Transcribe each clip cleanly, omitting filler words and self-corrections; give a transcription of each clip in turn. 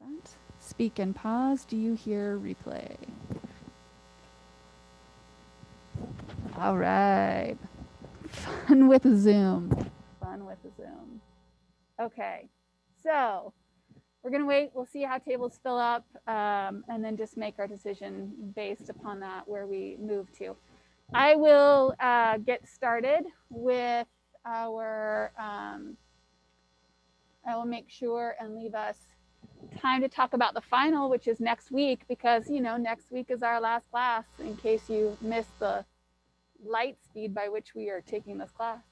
that. Speak and pause. Do you hear replay? All right. Fun with Zoom. Fun with Zoom. Okay. So we're going to wait. We'll see how tables fill up, and then just make our decision based upon that where we move to. I will get started with our, I will make sure and leave us time to talk about the final, which is next week, because, you know, next week is our last class in case you missed the light speed by which we are taking this class.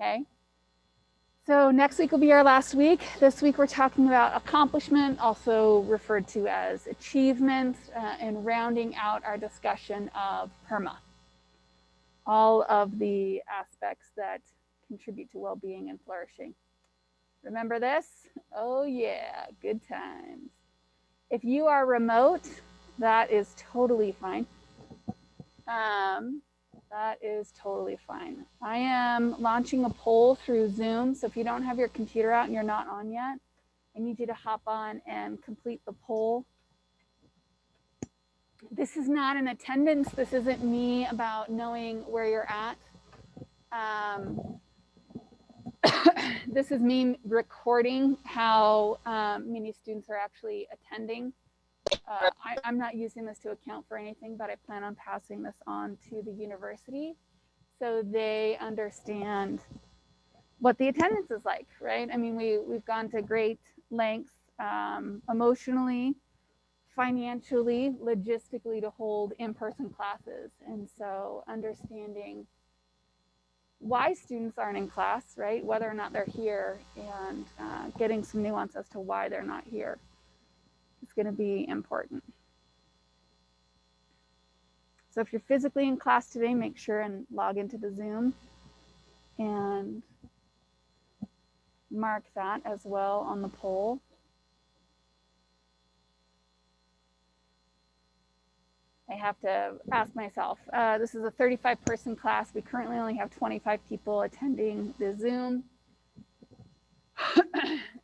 Okay. So next week will be our last week. This week we're talking about accomplishment, also referred to as achievement, and rounding out our discussion of PERMA. All of the aspects that contribute to well-being and flourishing. Remember this? Oh yeah, good times. If you are remote, that is totally fine. That is totally fine. I am launching a poll through Zoom, so if you don't have your computer out and you're not on yet, I need you to hop on and complete the poll. This is not an attendance. This isn't me about knowing where you're at. This is me recording how many students are actually attending. I'm not using this to account for anything, but I plan on passing this on to the university so they understand what the attendance is like, right? I mean, we've gone to great lengths emotionally, financially, logistically to hold in-person classes. And so understanding why students aren't in class, right? Whether or not they're here, and getting some nuance as to why they're not here is going to be important. So if you're physically in class today, make sure and log into the Zoom and mark that as well on the poll. I have to ask myself, this is a 35-person class. We currently only have 25 people attending the Zoom.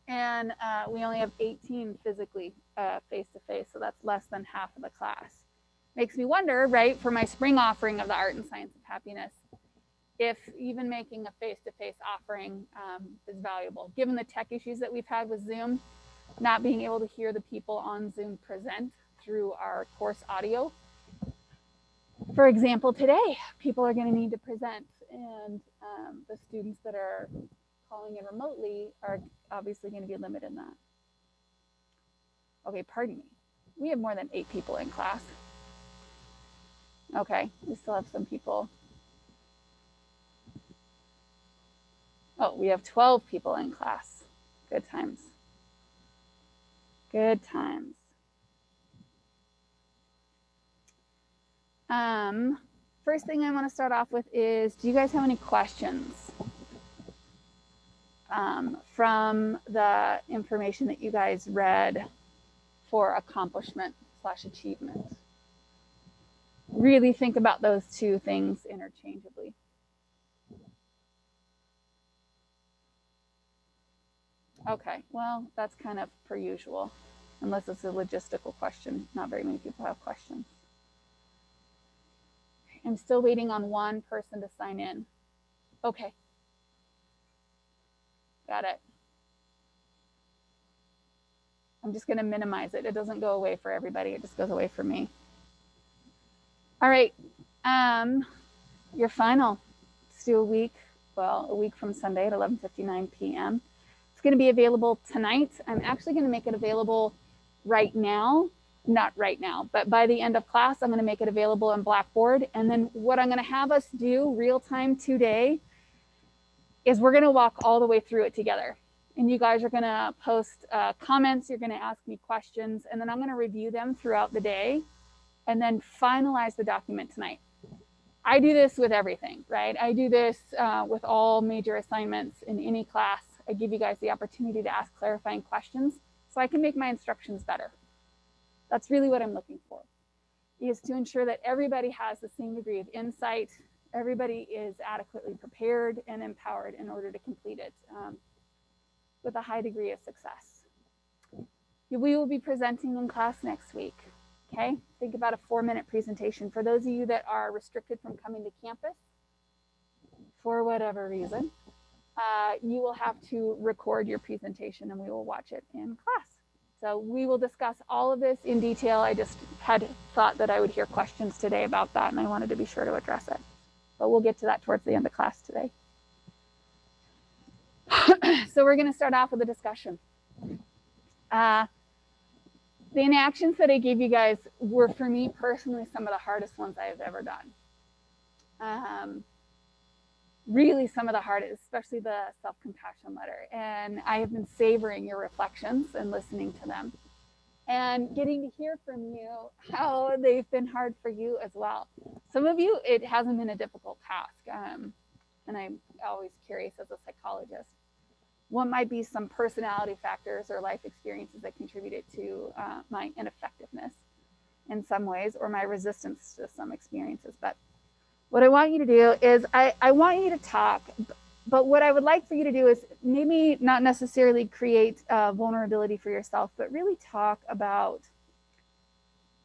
And we only have 18 physically face-to-face, so that's less than half of the class. Makes me wonder, right, for my spring offering of the Art and Science of Happiness, if even making a face-to-face offering is valuable. Given the tech issues that we've had with Zoom, not being able to hear the people on Zoom present through our course audio. For example, today, people are going to need to present, and the students that are calling in remotely are obviously going to be limited in that. Okay, pardon me. We have more than 8 people in class. Okay, we still have some people. Oh, we have 12 people in class. Good times. Good times. First thing I want to start off with is, do you guys have any questions from the information that you guys read for accomplishment / achievement? Really think about those two things interchangeably. Okay, well, that's kind of per usual, unless it's a logistical question. Not very many people have questions. I'm still waiting on one person to sign in. Okay. Got it. I'm just going to minimize it. It doesn't go away for everybody. It just goes away for me. All right. Your final. Let's do a week from Sunday at 11:59 p.m. It's going to be available tonight. I'm actually going to make it available right now. Not right now, but by the end of class, I'm going to make it available on Blackboard. And then what I'm going to have us do real time today is we're going to walk all the way through it together. And you guys are going to post comments. You're going to ask me questions. And then I'm going to review them throughout the day and then finalize the document tonight. I do this with everything, right? I do this with all major assignments in any class. I give you guys the opportunity to ask clarifying questions so I can make my instructions better. That's really what I'm looking for, is to ensure that everybody has the same degree of insight, everybody is adequately prepared and empowered in order to complete it with a high degree of success. We will be presenting in class next week. Okay, think about a 4-minute presentation. For those of you that are restricted from coming to campus for whatever reason, you will have to record your presentation and we will watch it in class. So we will discuss all of this in detail. I just had thought that I would hear questions today about that and I wanted to be sure to address it. But we'll get to that towards the end of class today. So we're going to start off with a discussion. The inactions that I gave you guys were, for me personally, some of the hardest ones I've ever done. Really some of the hardest, especially the self-compassion letter. And I have been savoring your reflections and listening to them and getting to hear from you how they've been hard for you as well. Some of you, it hasn't been a difficult task. And I'm always curious as a psychologist, what might be some personality factors or life experiences that contributed to my ineffectiveness in some ways, or my resistance to some experiences. But what I want you to do is I want you to talk, but what I would like for you to do is maybe not necessarily create vulnerability for yourself, but really talk about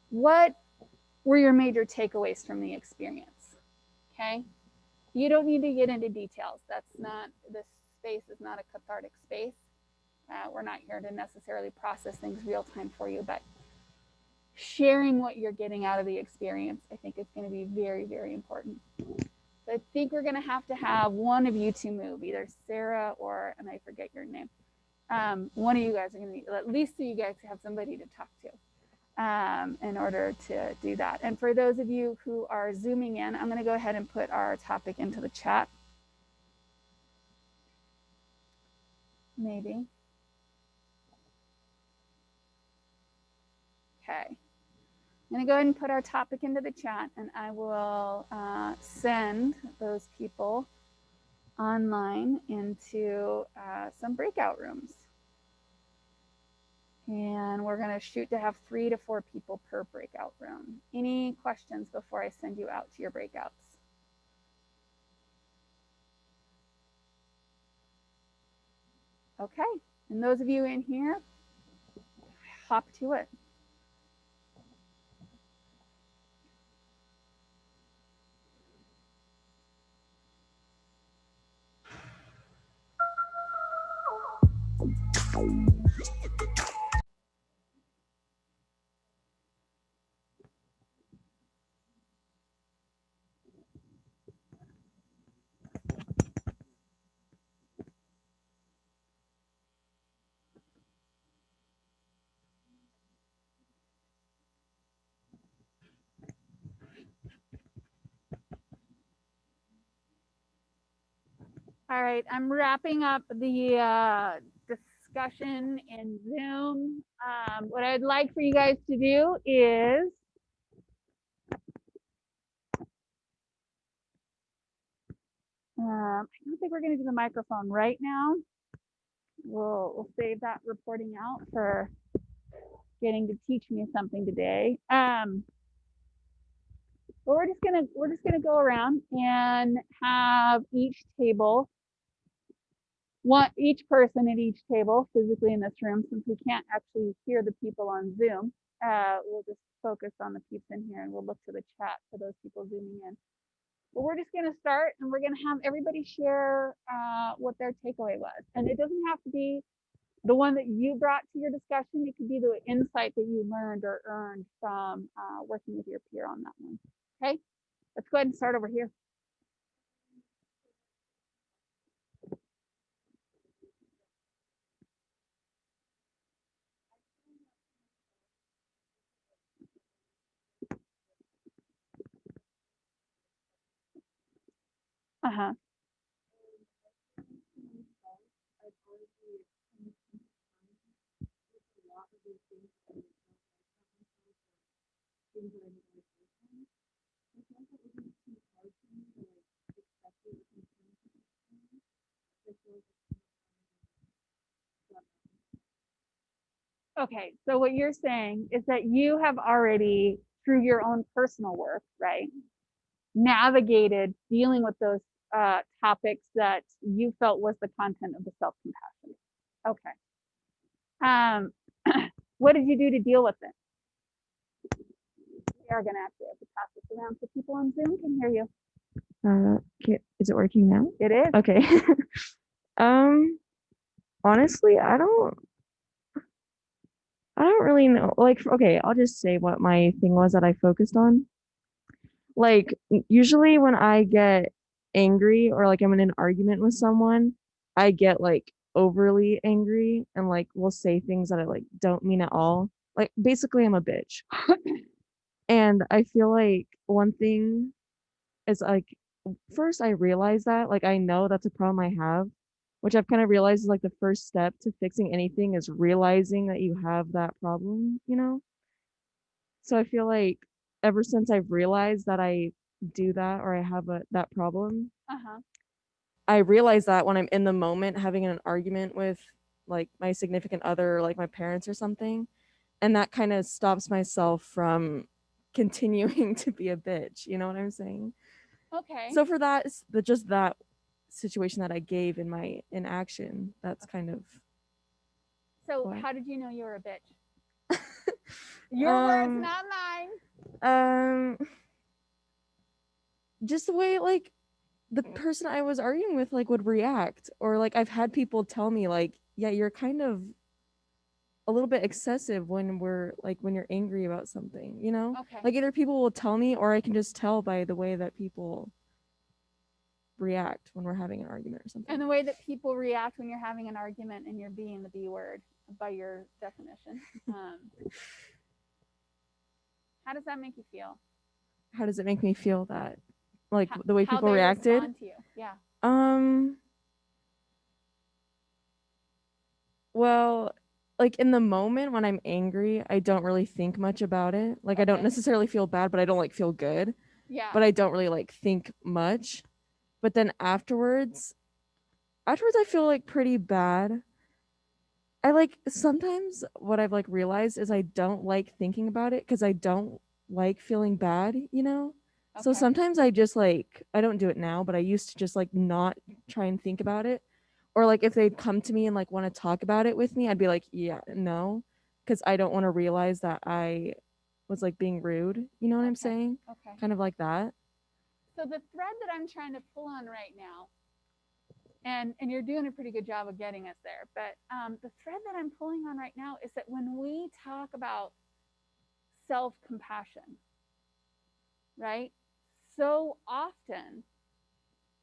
what were your major takeaways from the experience, okay? You don't need to get into details. That's not, this space is not a cathartic space. We're not here to necessarily process things real time for you, but sharing what you're getting out of the experience, I think is going to be very, very important. So I think we're going to have one of you two move, either Sarah or, and I forget your name. One of you guys are going to need, at least so you guys have somebody to talk to in order to do that. And for those of you who are Zooming in, I'm going to go ahead and put our topic into the chat. Maybe. Okay. I'm going to go ahead and put our topic into the chat, and I will send those people online into some breakout rooms. And we're going to shoot to have 3 to 4 people per breakout room. Any questions before I send you out to your breakouts? Okay. And those of you in here, hop to it. All right, I'm wrapping up the discussion in Zoom. What I'd like for you guys to do is I don't think we're going to do the microphone right now. We'll save that reporting out for getting to teach me something today. But we're just gonna go around and have each table, each person at each table physically in this room, since we can't actually hear the people on Zoom. We'll just focus on the peeps in here, and we'll look to the chat for those people zooming in. But we're just going to start, and we're going to have everybody share what their takeaway was. And it doesn't have to be the one that you brought to your discussion. It could be the insight that you learned or earned from working with your peer on that one. Okay, let's go ahead and start over here. Uh-huh. Okay, so what you're saying is that you have already, through your own personal work, right, navigated dealing with those topics that you felt was the content of the self-compassion. Okay. What did you do to deal with it? We are going to actually have to pass this around so people on Zoom can hear you. Is it working now? It is. Okay. Honestly, I don't really know. Like, okay, I'll just say what my thing was that I focused on. Like, usually when I get angry or like I'm in an argument with someone, I get like overly angry and like will say things that I like don't mean at all. Like, basically, I'm a bitch. And I feel like one thing is like, first I realize that, like, I know that's a problem I have, which I've kind of realized is like the first step to fixing anything is realizing that you have that problem, you know? So I feel like ever since I've realized that I do that or I have that problem, Uh-huh. I realize that when I'm in the moment having an argument with like my significant other or like my parents or something, and that kind of stops myself from continuing to be a bitch. You know what I'm saying? Okay. So for that, just that situation that I gave in my in action, that's kind of So what. how did you know you were a bitch? Your words, um not mine. um just the way like the person I was arguing with like would react, or like I've had people tell me like, yeah, you're kind of a little bit excessive when we're like when you're angry about something, you know? Okay. Like either people will tell me or I can just tell by the way that people react when we're having an argument or something. And the way that people react when you're having an argument and you're being the B word by your definition. How does that make you feel? How does it make me feel that like the way How people they reacted? respond to you? Yeah. Um well, like in the moment when I'm angry, I don't really think much about it. Like I don't Okay. necessarily feel bad, but I don't like feel good. Yeah. But I don't really like think much. But then afterwards I feel like pretty bad. I like sometimes what I've like realized is I don't like thinking about it because I don't like feeling bad, you know? So Okay. sometimes I just like I don't do it now, but I used to just like not try and think about it. Or like if they'd come to me and like want to talk about it with me, I'd be like, yeah, no, because I don't want to realize that I was like being rude. You know what I'm Okay. saying? Okay. Kind of like that. So the thread that I'm trying to pull on right now, and you're doing a pretty good job of getting us there, but the thread that I'm pulling on right now is that when we talk about self-compassion, right? So often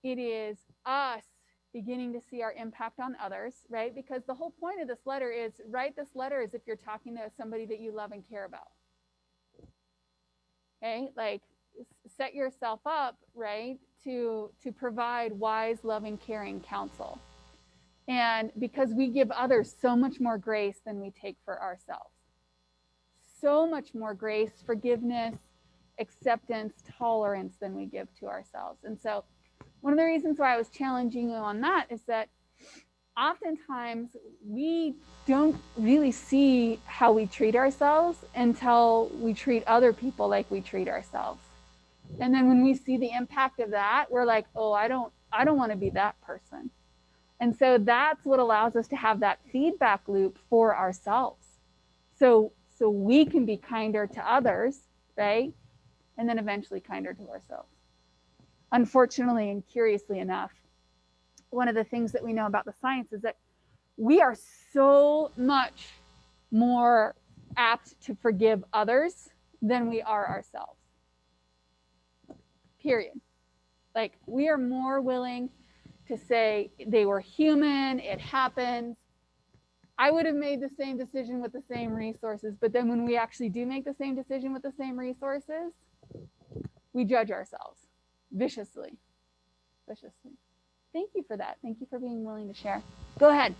it is us beginning to see our impact on others, right? Because the whole point of this letter is write this letter as if you're talking to somebody that you love and care about. Okay? Like set yourself up, right, to provide wise, loving, caring counsel. And because we give others so much more grace than we take for ourselves. So much more grace, forgiveness, acceptance, tolerance than we give to ourselves. And so one of the reasons why I was challenging you on that is that oftentimes we don't really see how we treat ourselves until we treat other people like we treat ourselves. And then when we see the impact of that, we're like, oh, I don't want to be that person. And so that's what allows us to have that feedback loop for ourselves. So we can be kinder to others, right? And then eventually kinder to ourselves. Unfortunately and curiously enough, one of the things that we know about the science is that we are so much more apt to forgive others than we are ourselves. Period. Like we are more willing to say they were human, it happens. I would have made the same decision with the same resources, but then when we actually do make the same decision with the same resources, we judge ourselves viciously. Viciously. Thank you for that. Thank you for being willing to share. Go ahead.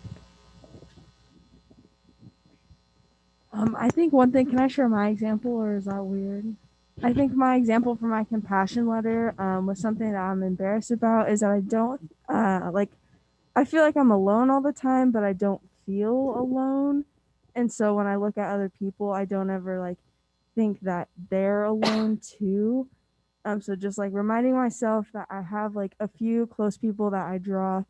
I think one thing, can I share my example or is that weird? I think my example for my compassion letter was something that I'm embarrassed about is that I don't like I feel like I'm alone all the time, but I don't feel alone. And so when I look at other people, I don't ever like think that they're alone too. So just like reminding myself that I have like a few close people that I draw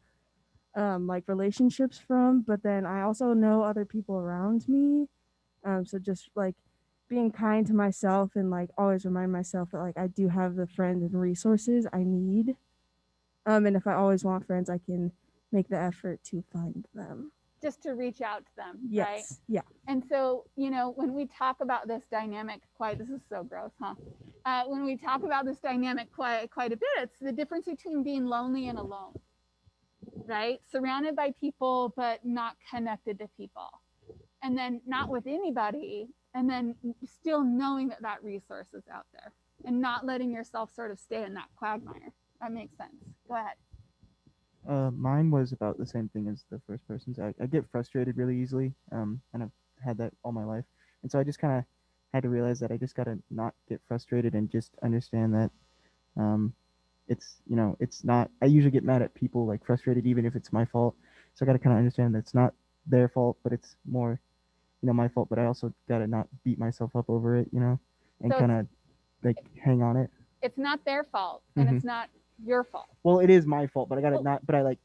like relationships from, but then I also know other people around me. So just like being kind to myself and like always remind myself that like I do have the friends and resources I need. And if I always want friends, I can make the effort to find them. Just to reach out to them, right? Yes. Yeah. And so, when we talk about this dynamic, this is so gross, huh? When we talk about this dynamic quite a bit, it's the difference between being lonely and alone, right? Surrounded by people, but not connected to people. And then not with anybody, and then still knowing that that resource is out there and not letting yourself sort of stay in that quagmire. That makes sense. Go ahead. Mine was about the same thing as the first person's. I get frustrated really easily, and I've had that all my life. And so I just kind of had to realize that I just gotta not get frustrated and just understand that it's not. I usually get mad at people, like frustrated, even if it's my fault. So I gotta kind of understand that it's not their fault, but it's more, my fault. But I also gotta not beat myself up over it, and So kind of like hang on it. it's not their fault and Mhm. it's not your fault. Well, it is my fault, but I gotta Well- not. But I like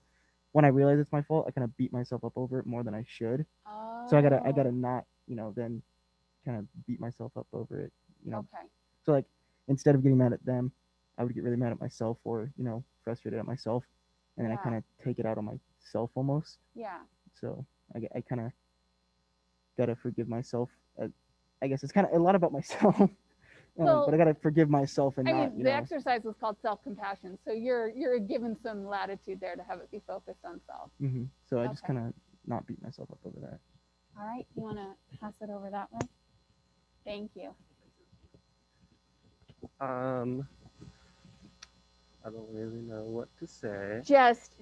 when I realize it's my fault, I kind of beat myself up over it more than I should. Oh. So I gotta not, then kind of beat myself up over it. Okay. So like instead of getting mad at them, I would get really mad at myself or frustrated at myself, and then I Yeah. kind of take it out on myself almost. Yeah. So I kind of gotta forgive myself. I guess it's kind of a lot about myself. Well, but I gotta forgive myself and I not, mean, the exercise was called self-compassion, so you're given some latitude there to have it be focused on self. So I just Okay. kind of not beat myself up over that. All right, you want to pass it over that way? Thank you. I don't really know what to say. Just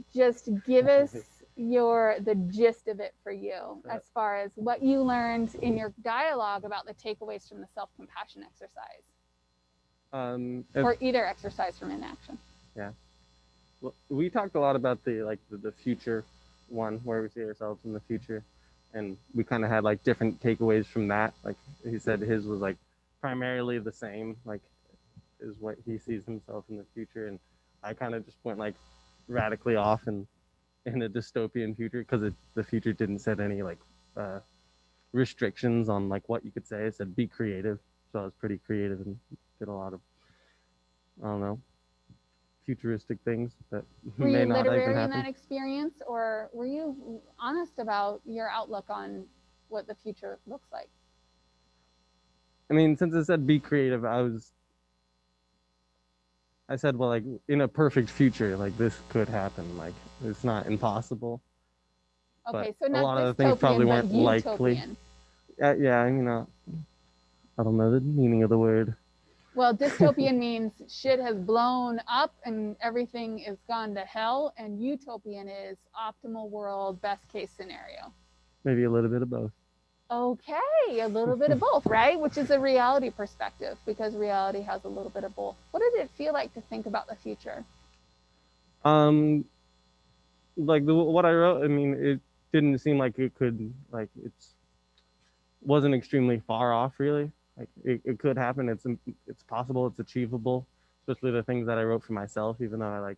give us the gist of it for you as far as what you learned in your dialogue about the takeaways from the self-compassion exercise, or either exercise from inaction. Yeah. Well, we talked a lot about the future one, where we see ourselves in the future, and we kind of had like different takeaways from that. Like he said, his was like primarily the same, like is what he sees himself in the future, and I kind of just went like radically off in a dystopian future because the future didn't set any like restrictions on like what you could say. It said be creative, so I was pretty creative and did a lot of, I don't know, futuristic things that Were may you not even literary in happen. that experience, or were you honest about your outlook on what the future looks like? I mean, since it said be creative, I said, well, like in a perfect future, like this could happen. Like it's not impossible. Okay, But so a not lot of the dystopian, things probably but weren't likely. utopian. Yeah, I mean, I don't know the meaning of the word. Well, dystopian means shit has blown up and everything is gone to hell, and utopian is optimal world, best case scenario. Maybe a little bit of both. Okay, a little bit of both, right? Which is a reality perspective, because reality has a little bit of both. What did it feel like to think about the future? Like what I wrote, I mean, it didn't seem like it could, like wasn't extremely far off, really. Like it could happen. It's possible. It's achievable. Especially the things that I wrote for myself, even though I like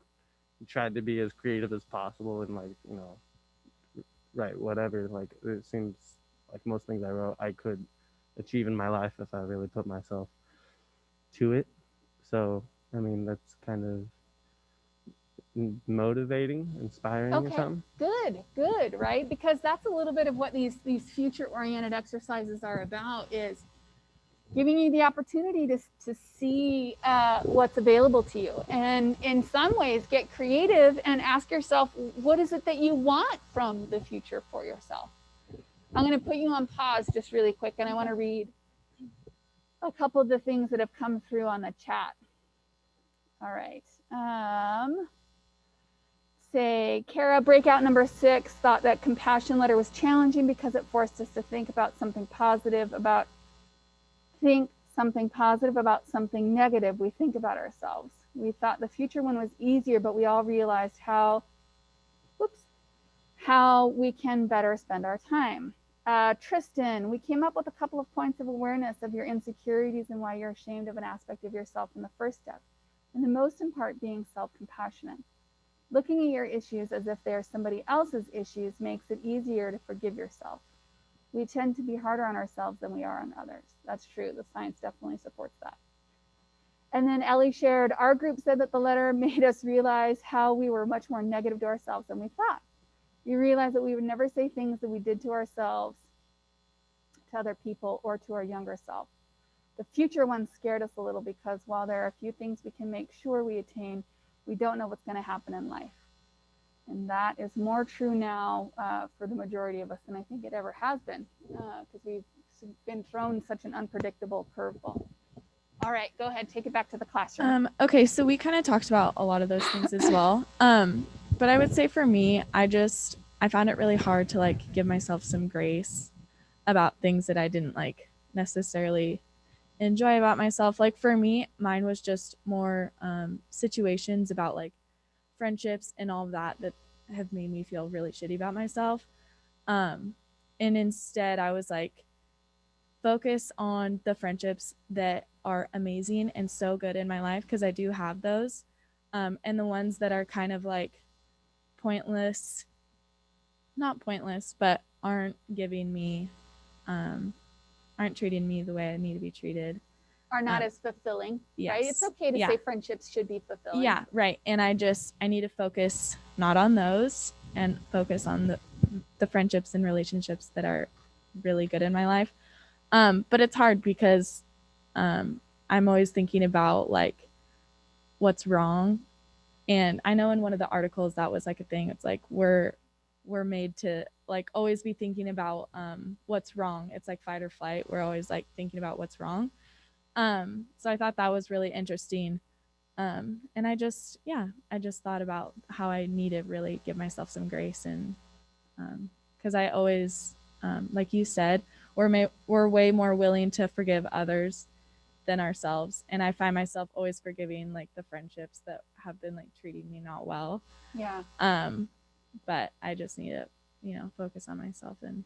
tried to be as creative as possible and like write whatever. Like it seems like most things I wrote I could achieve in my life if I really put myself to it. So I mean that's kind of motivating, inspiring, or Okay, something. good, right? Because that's a little bit of what these future-oriented exercises are about, is giving you the opportunity to see what's available to you, and in some ways get creative and ask yourself, what is it that you want from the future for yourself? I'm going to put you on pause just really quick, and I want to read a couple of the things that have come through on the chat. All right. Say, Kara, breakout number 6, thought that compassion letter was challenging because it forced us to think something positive about something negative we think about ourselves. We thought the future one was easier, but we all realized how we can better spend our time. Tristan, we came up with a couple of points of awareness of your insecurities and why you're ashamed of an aspect of yourself in the first step, and the most in part being self-compassionate. Looking at your issues as if they are somebody else's issues makes it easier to forgive yourself. we tend to be harder on ourselves than we are on others. That's true. The science definitely supports that. And then Ellie shared, our group said that the letter made us realize how we were much more negative to ourselves than we thought. We realized that we would never say things that we did to ourselves, to other people, or to our younger self. The future one scared us a little because while there are a few things we can make sure we attain, we don't know what's going to happen in life. And that is more true now for the majority of us than I think it ever has been, because we've been thrown such an unpredictable curveball. All right, go ahead, take it back to the classroom. Okay, so we kind of talked about a lot of those things as well. But I would say for me, I found it really hard to like give myself some grace about things that I didn't like necessarily enjoy about myself. Like for me, mine was just more situations about like friendships and all of that have made me feel really shitty about myself. And instead I was like, focus on the friendships that are amazing and so good in my life, because I do have those. And the ones that are kind of like pointless, not pointless, but aren't giving me, aren't treating me the way I need to be treated. Are not as fulfilling, yes. right? It's okay to say friendships should be fulfilling. Yeah, right. And I need to focus not on those and focus on the friendships and relationships that are really good in my life. But it's hard because I'm always thinking about like what's wrong. And I know in one of the articles that was like a thing. It's like we're made to like always be thinking about what's wrong. It's like fight or flight. We're always like thinking about what's wrong. So I thought that was really interesting. And I just thought about how I need to really give myself some grace, and because I always, like you said, we're way more willing to forgive others than ourselves, and I find myself always forgiving like the friendships that have been like treating me not well. Yeah. But I just need to, focus on myself and,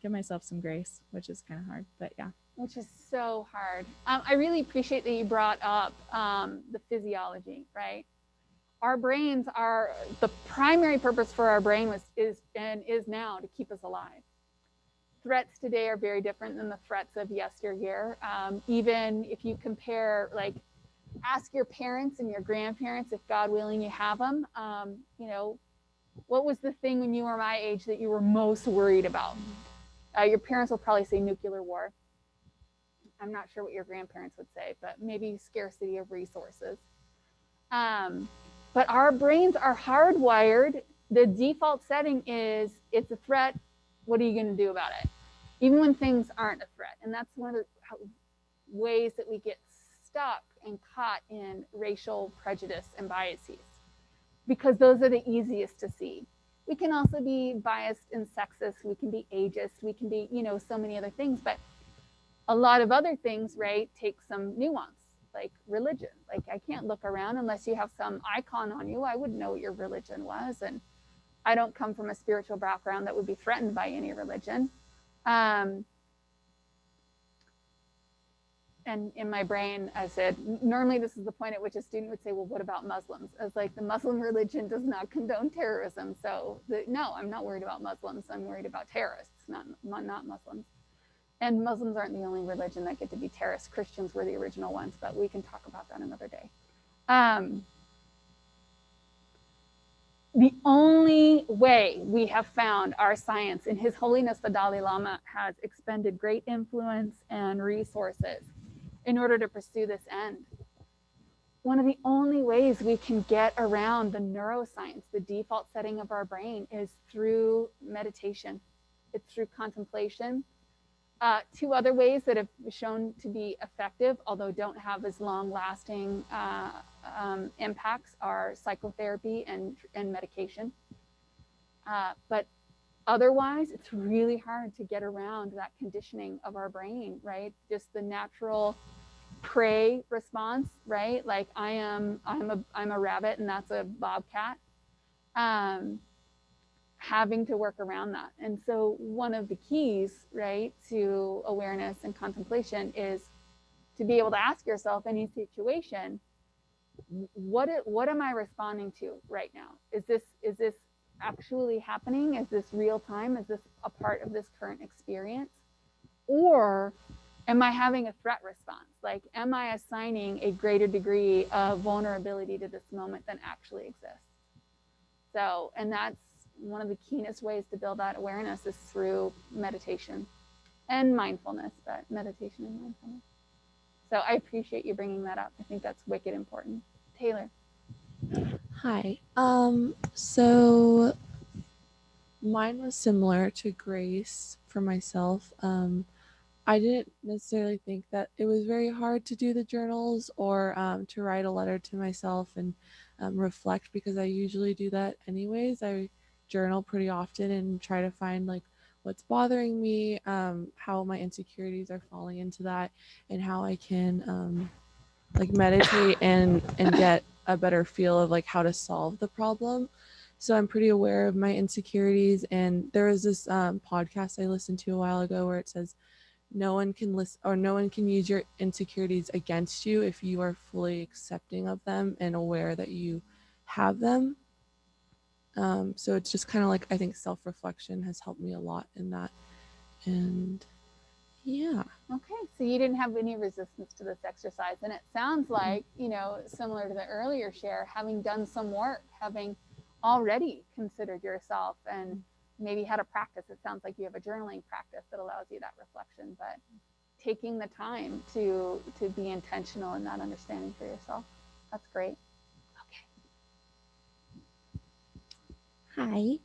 give myself some grace, which is kind of hard, but yeah. Which is so hard. I really appreciate that you brought up the physiology, right? Our brains are, the primary purpose for our brain is now to keep us alive. Threats today are very different than the threats of yesteryear. Even if you compare, like, ask your parents and your grandparents, if God willing you have them, what was the thing when you were my age that you were most worried about? Your parents will probably say nuclear war. I'm not sure what your grandparents would say, but maybe scarcity of resources. But our brains are hardwired. The default setting is, it's a threat. What are you going to do about it? Even when things aren't a threat. And that's one of the ways that we get stuck and caught in racial prejudice and biases, because those are the easiest to see. We can also be biased and sexist. We can be ageist. We can be, so many other things. But a lot of other things, right, take some nuance, like religion. Like, I can't look around unless you have some icon on you. I wouldn't know what your religion was. And I don't come from a spiritual background that would be threatened by any religion. And in my brain, I said, normally this is the point at which a student would say, well, what about Muslims? I was like, the Muslim religion does not condone terrorism. So no, I'm not worried about Muslims. I'm worried about terrorists, not Muslims. And Muslims aren't the only religion that get to be terrorists. Christians were the original ones, but we can talk about that another day. The only way we have found our science, and His Holiness the Dalai Lama has expended great influence and resources in order to pursue this end. One of the only ways we can get around the neuroscience, the default setting of our brain, is through meditation. It's through contemplation. Two other ways that have shown to be effective, although don't have as long-lasting impacts, are psychotherapy and medication. But otherwise, it's really hard to get around that conditioning of our brain, right? Just the natural prey response, right? Like, I'm a rabbit and that's a bobcat. Having to work around that. And so one of the keys, right, to awareness and contemplation is to be able to ask yourself, any situation, what am I responding to right now? Is this actually happening? Is this real time? Is this a part of this current experience? Or am I having a threat response? Like, am I assigning a greater degree of vulnerability to this moment than actually exists? So, and that's one of the keenest ways to build that awareness is through meditation and mindfulness, but meditation and mindfulness. So I appreciate you bringing that up. I think that's wicked important. Taylor. Hi. So mine was similar to Grace for myself. I didn't necessarily think that it was very hard to do the journals or to write a letter to myself and reflect, because I usually do that anyways. I journal pretty often and try to find like what's bothering me, how my insecurities are falling into that, and how I can like meditate and get a better feel of like how to solve the problem. So I'm pretty aware of my insecurities. And there was this podcast I listened to a while ago where it says no one can listen or no one can use your insecurities against you if you are fully accepting of them and aware that you have them. So it's just kind of like, I think self-reflection has helped me a lot in that. And yeah. Okay, so you didn't have any resistance to this exercise. And it sounds like, you know, similar to the earlier share, having done some work, having already considered yourself and maybe had a practice. It sounds like you have a journaling practice that allows you that reflection, but taking the time to be intentional in that understanding for yourself. That's great. Okay. Hi.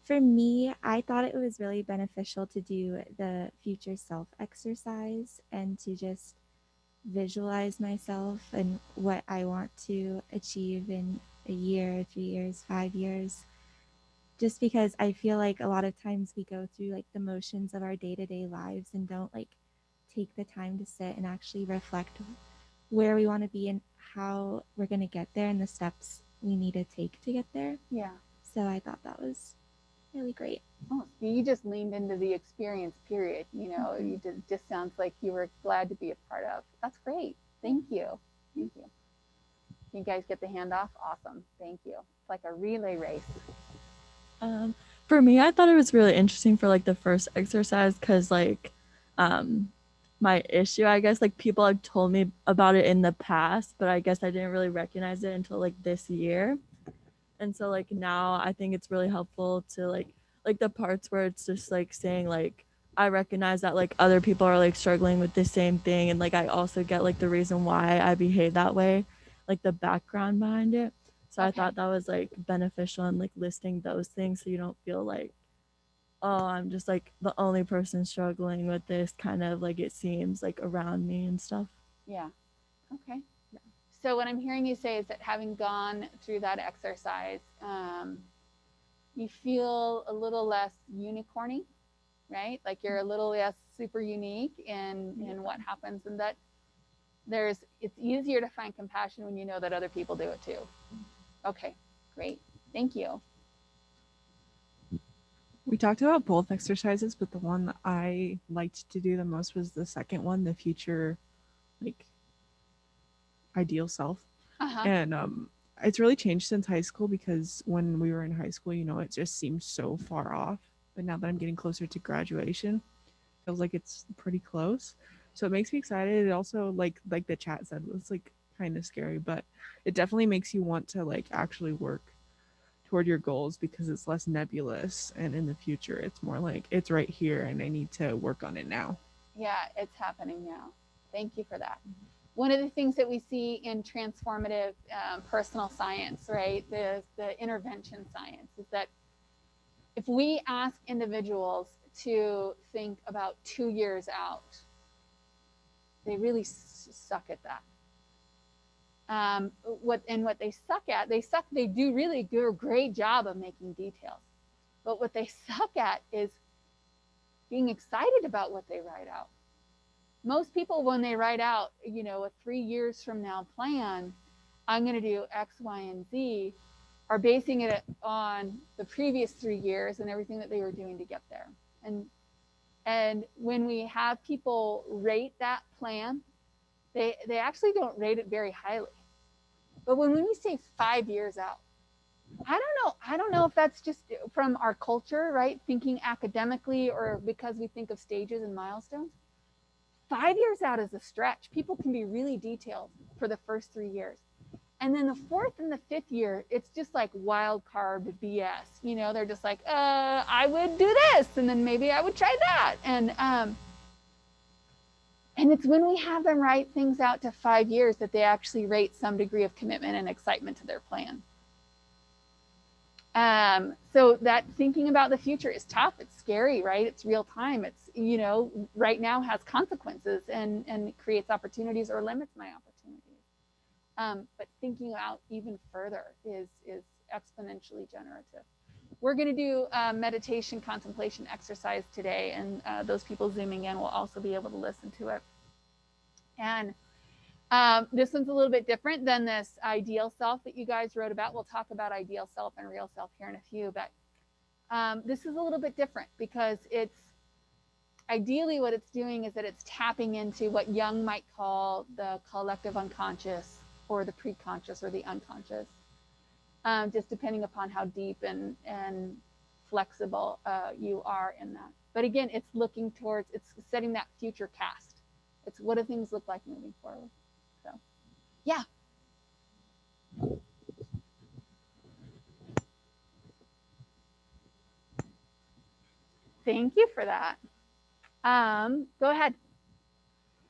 For me, I thought it was really beneficial to do the future self exercise and to just visualize myself and what I want to achieve in a year, 3 years, 5 years. Just because I feel like a lot of times we go through like the motions of our day to day lives and don't like take the time to sit and actually reflect where we want to be and how we're going to get there and the steps we need to take to get there. Yeah. So I thought that was really great. Oh, so you just leaned into the experience, period. You know, you just sounds like you were glad to be a part of. That's great. Thank you. Thank you. You guys get the handoff? Awesome. Thank you. It's like a relay race. For me, I thought it was really interesting for like the first exercise because like my issue, I guess, like people have told me about it in the past, but I guess I didn't really recognize it until like this year. And so like now I think it's really helpful to like the parts where it's just like saying like I recognize that like other people are like struggling with the same thing, and like I also get like the reason why I behave that way, like the background behind it. So I thought that was like beneficial in like listing those things so you don't feel like, oh, I'm just like the only person struggling with this, kind of like it seems like around me and stuff. Yeah. Okay. So what I'm hearing you say is that having gone through that exercise, you feel a little less unicorny, right? Like you're a little less super unique in what happens, and that it's easier to find compassion when you know that other people do it too. Okay, great. Thank you. We talked about both exercises, but the one that I liked to do the most was the second one, the future, like, ideal self. And it's really changed since high school, because when we were in high school, you know, it just seemed so far off. But now that I'm getting closer to graduation, it feels like it's pretty close. So it makes me excited. It also, like the chat said, was like kind of scary, but it definitely makes you want to like actually work toward your goals, because it's less nebulous, and in the future it's more like it's right here and I need to work on it now. Yeah, it's happening now. Thank you for that. One of the things that we see in transformative personal science, right, the intervention science, is that if we ask individuals to think about 2 years out, they really suck at that. What they suck at, they do really do a great job of making details. But what they suck at is being excited about what they write out. Most people, when they write out, you know, a 3 years from now plan, I'm going to do X, Y, and Z, are basing it on the previous 3 years and everything that they were doing to get there. And when we have people rate that plan, they actually don't rate it very highly. But when we say 5 years out, I don't know if that's just from our culture, right? Thinking academically, or because we think of stages and milestones. 5 years out is a stretch. People can be really detailed for the first 3 years. And then the fourth and the fifth year, it's just like wild card BS. You know, they're just like, I would do this, and then maybe I would try that. And it's when we have them write things out to 5 years that they actually rate some degree of commitment and excitement to their plan. So that thinking about the future is tough. It's scary, right? It's real time. It's, you know, right now has consequences and it creates opportunities or limits my opportunities. But thinking out even further is exponentially generative. We're going to do a meditation contemplation exercise today, and those people zooming in will also be able to listen to it. And this one's a little bit different than this ideal self that you guys wrote about. We'll talk about ideal self and real self here in a few, but this is a little bit different because it's ideally what it's doing is that it's tapping into what Jung might call the collective unconscious or the preconscious or the unconscious, just depending upon how deep and flexible you are in that. But again, it's looking towards, it's setting that future cast. It's what do things look like moving forward. So, yeah. Thank you for that. Go ahead.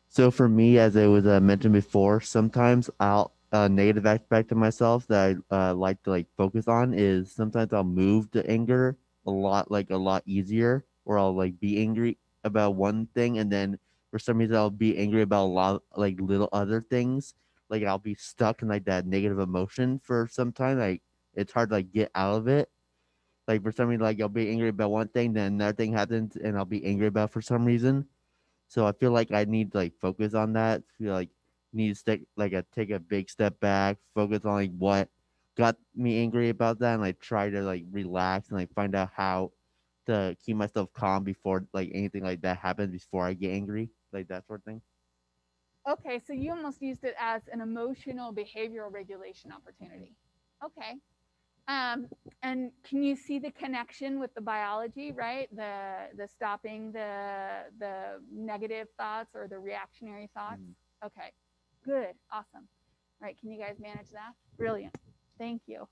So for me, as I was mentioned before, sometimes I'll negative aspect of myself that I like to focus on is sometimes I'll move to anger a lot easier, or I'll be angry about one thing, and then for some reason I'll be angry about a lot little other things. Like I'll be stuck in that negative emotion for some time. It's hard to get out of it. Like for some reason, I'll be angry about one thing, then another thing happens, and I'll be angry about for some reason. So I feel like I need to focus on that. Feel like need to take a big step back, focus on what got me angry about that, and try to relax and find out how to keep myself calm before anything like that happens before I get angry, that sort of thing. Okay, so you almost used it as an emotional behavioral regulation opportunity. Okay. And can you see the connection with the biology, right? The stopping the negative thoughts or the reactionary thoughts? Okay, good, awesome. All right, can you guys manage that? Brilliant, thank you.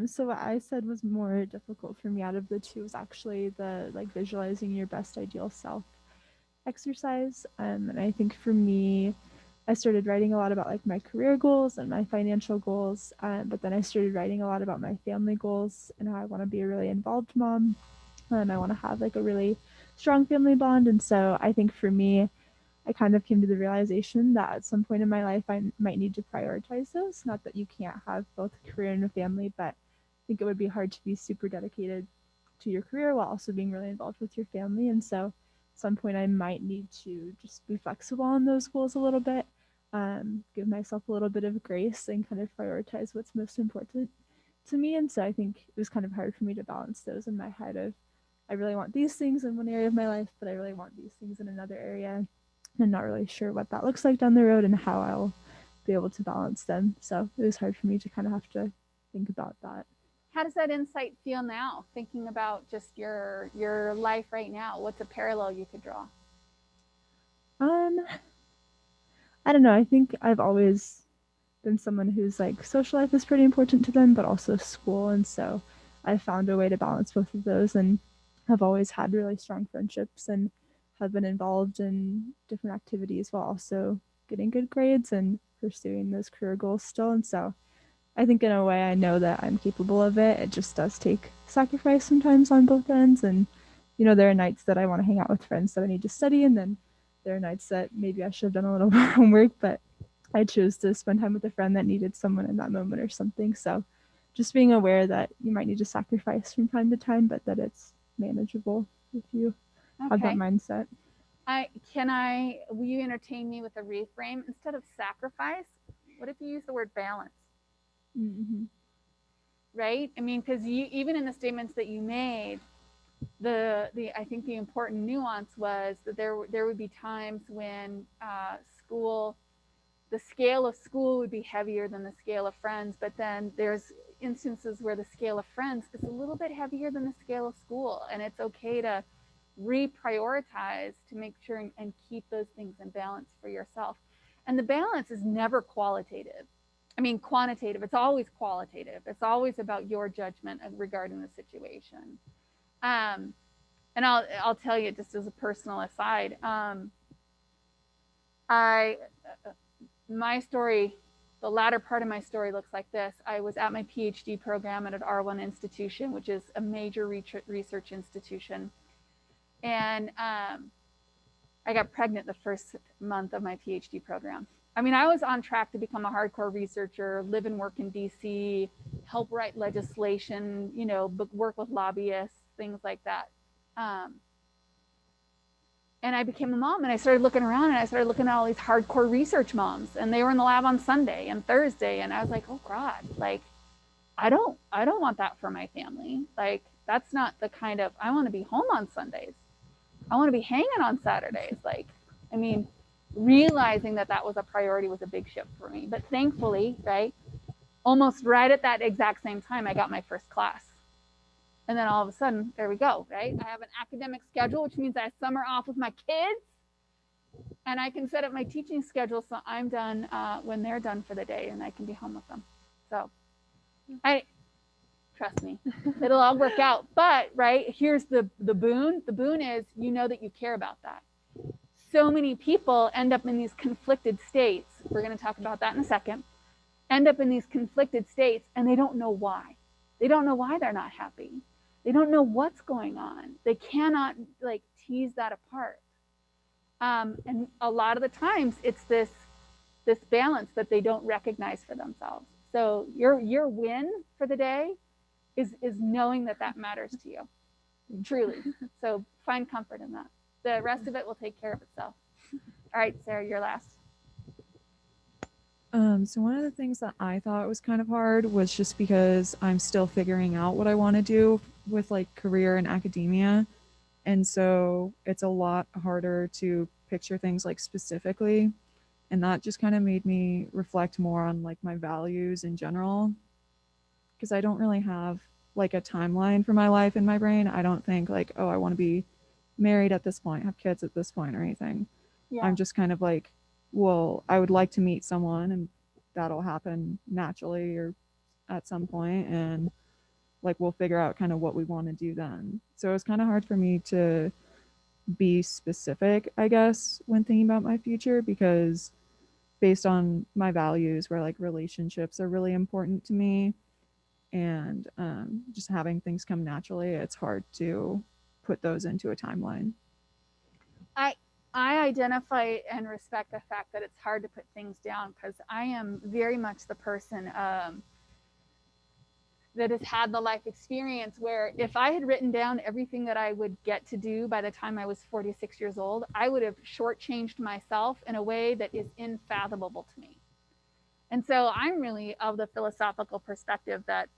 So what I said was more difficult for me out of the two was actually the visualizing your best ideal self exercise. And I think for me, I started writing a lot about my career goals and my financial goals, but then I started writing a lot about my family goals and how I want to be a really involved mom. I want to have a really strong family bond. And so I think for me, I kind of came to the realization that at some point in my life, I might need to prioritize those. Not that you can't have both a career and a family, but I think it would be hard to be super dedicated to your career while also being really involved with your family. And so at some point, I might need to just be flexible on those goals a little bit, give myself a little bit of grace and kind of prioritize what's most important to me. And so I think it was kind of hard for me to balance those in my head of I really want these things in one area of my life, but I really want these things in another area. And not really sure what that looks like down the road and how I'll be able to balance them. So it was hard for me to kind of have to think about that. How does that insight feel now, thinking about just your life right now? What's a parallel you could draw? I don't know. I think I've always been someone who's social life is pretty important to them, but also school. And so I found a way to balance both of those and have always had really strong friendships and have been involved in different activities while also getting good grades and pursuing those career goals still. And so I think in a way I know that I'm capable of it. It just does take sacrifice sometimes on both ends. And, there are nights that I want to hang out with friends that I need to study. And then there are nights that maybe I should have done a little more homework, but I chose to spend time with a friend that needed someone in that moment or something. So just being aware that you might need to sacrifice from time to time, but that it's manageable if you have that mindset. Will you entertain me with a reframe? Instead of sacrifice, what if you use the word balance? Mm-hmm. Right? I mean, because even in the statements that you made, I think the important nuance was that there would be times when the scale of school would be heavier than the scale of friends, but then there's instances where the scale of friends is a little bit heavier than the scale of school, and it's okay to reprioritize to make sure and keep those things in balance for yourself. And the balance is never qualitative. I mean, quantitative. It's always qualitative. It's always about your judgment regarding the situation. And I'll tell you just as a personal aside. My story, the latter part of my story looks like this. I was at my PhD program at an R1 institution, which is a major research institution. And I got pregnant the first month of my PhD program. I mean, I was on track to become a hardcore researcher, live and work in DC, help write legislation, you know, work with lobbyists, things like that. And I became a mom, and I started looking around, and I started looking at all these hardcore research moms, and they were in the lab on Sunday and Thursday, and I was like, oh God, like, I don't want that for my family. Like, that's not the kind of, I want to be home on Sundays. I want to be hanging on Saturdays. Like, I mean, realizing that that was a priority was a big shift for me. But thankfully, right, almost right at that exact same time, I got my first class. And then all of a sudden, there we go, right? I have an academic schedule, which means I have summer off with my kids. And I can set up my teaching schedule so I'm done when they're done for the day, and I can be home with them. So trust me, it'll all work out. But, right, here's the boon. The boon is you know that you care about that. So many people end up in these conflicted states. We're going to talk about that in a second. End up in these conflicted states, and they don't know why. They don't know why they're not happy. They don't know what's going on. They cannot like tease that apart. And a lot of the times it's this balance that they don't recognize for themselves. So your win for the day is knowing that that matters to you, truly. So find comfort in that. The rest of it will take care of itself. All right, Sarah, you're last. So one of the things that I thought was kind of hard was just because I'm still figuring out what I want to do with like career and academia. And so it's a lot harder to picture things like specifically. And that just kind of made me reflect more on like my values in general. Because I don't really have like a timeline for my life in my brain. I don't think like, oh, I want to be married at this point, have kids at this point or anything. Yeah. I'm just kind of like, well, I would like to meet someone and that'll happen naturally or at some point, and like we'll figure out kind of what we want to do then. So it's kind of hard for me to be specific, I guess, when thinking about my future, because based on my values where like relationships are really important to me, and just having things come naturally, it's hard to put those into a timeline. I identify and respect the fact that it's hard to put things down, because I am very much the person that has had the life experience where if I had written down everything that I would get to do by the time I was 46 years old, I would have shortchanged myself in a way that is unfathomable to me. And so I'm really of the philosophical perspective that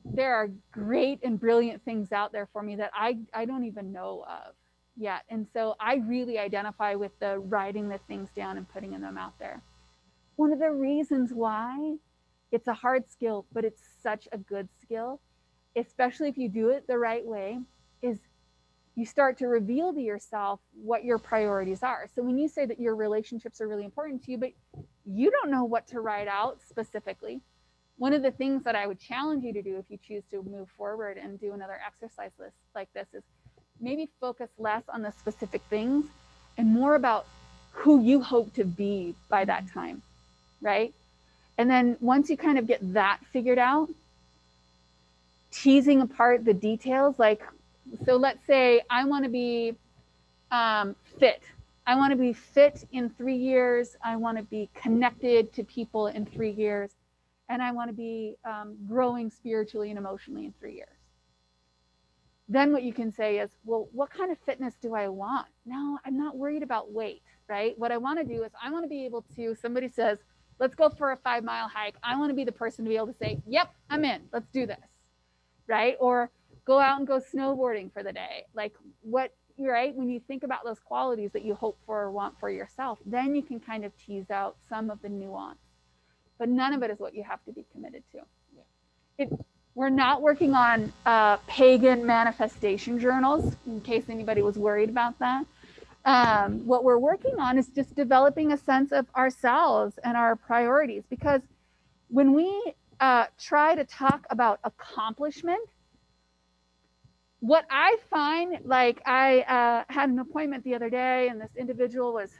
there are great and brilliant things out there for me that I don't even know of yet. And so I really identify with the writing the things down and putting them out there. One of the reasons why it's a hard skill, but it's such a good skill, especially if you do it the right way, is you start to reveal to yourself what your priorities are. So when you say that your relationships are really important to you, but you don't know what to write out specifically, one of the things that I would challenge you to do if you choose to move forward and do another exercise list like this is maybe focus less on the specific things and more about who you hope to be by that time, right? And then once you kind of get that figured out, teasing apart the details, like, so let's say I want to be fit. I want to be fit in 3 years. I want to be connected to people in 3 years. And I want to be growing spiritually and emotionally in 3 years. Then what you can say is, well, what kind of fitness do I want? No, I'm not worried about weight, right? What I want to do is I want to be able to, somebody says, let's go for a 5-mile hike. I want to be the person to be able to say, yep, I'm in, let's do this, right? Or go out and go snowboarding for the day. Like what, right? When you think about those qualities that you hope for or want for yourself, then you can kind of tease out some of the nuance. But none of it is what you have to be committed to. we're not working on pagan manifestation journals, in case anybody was worried about that. What we're working on is just developing a sense of ourselves and our priorities, because when we try to talk about accomplishment, what I find, like I had an appointment the other day and this individual was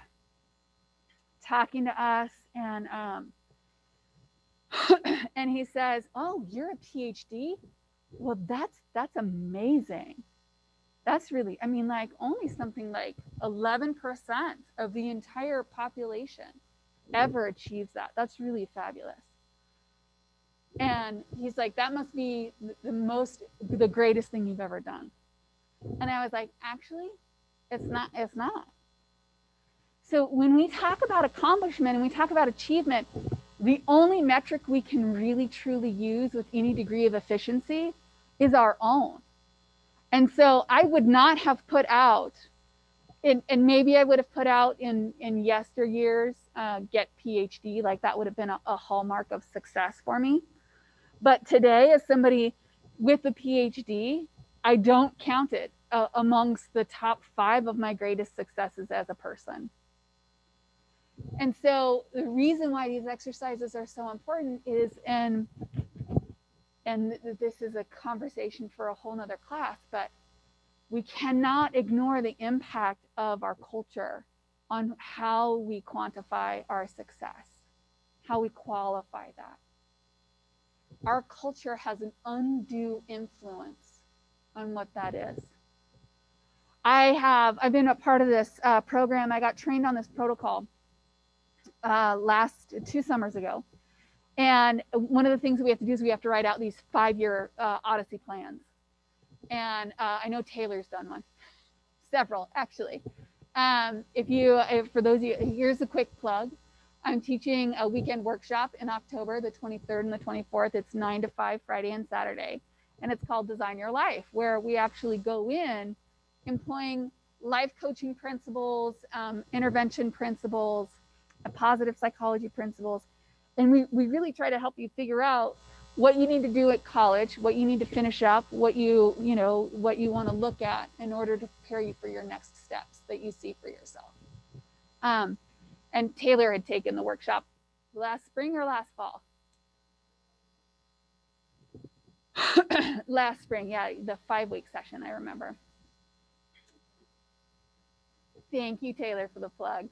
talking to us, and and he says, "Oh, you're a PhD? Well, that's amazing. That's really, I mean, like only something like 11% of the entire population ever achieves that. That's really fabulous." And he's like, "That must be the greatest thing you've ever done." And I was like, "Actually, it's not. So when we talk about accomplishment and we talk about achievement, the only metric we can really truly use with any degree of efficiency is our own. And so I would not have put out, and maybe I would have put out in yesteryears, get PhD, like that would have been a hallmark of success for me. But today, as somebody with a PhD, I don't count it amongst the top 5 of my greatest successes as a person. And so the reason why these exercises are so important is, and this is a conversation for a whole nother class, but we cannot ignore the impact of our culture on how we quantify our success, how we qualify that. Our culture has an undue influence on what that is. I've been a part of this program. I got trained on this protocol 2 summers ago. And one of the things we have to do is we have to write out these 5-year Odyssey plans. And I know Taylor's done one, several actually. For those of you, here's a quick plug. I'm teaching a weekend workshop in October, the 23rd and the 24th. It's 9 to 5, Friday and Saturday. And it's called Design Your Life, where we actually go in employing life coaching principles, intervention principles, positive psychology principles. And we really try to help you figure out what you need to do at college, what you need to finish up, what you want to look at in order to prepare you for your next steps that you see for yourself. And Taylor had taken the workshop last spring or last fall? Last spring, yeah, the 5-week session, I remember. Thank you, Taylor, for the plug.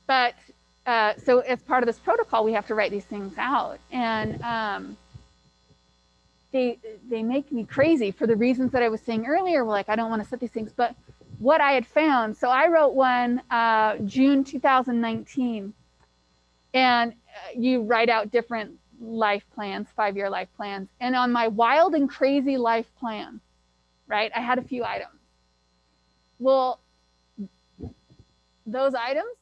So as part of this protocol, we have to write these things out. And they make me crazy for the reasons that I was saying earlier. Like, I don't want to set these things. But what I had found, so I wrote one June 2019. And you write out different life plans, 5-year life plans. And on my wild and crazy life plan, right, I had a few items. Well, those items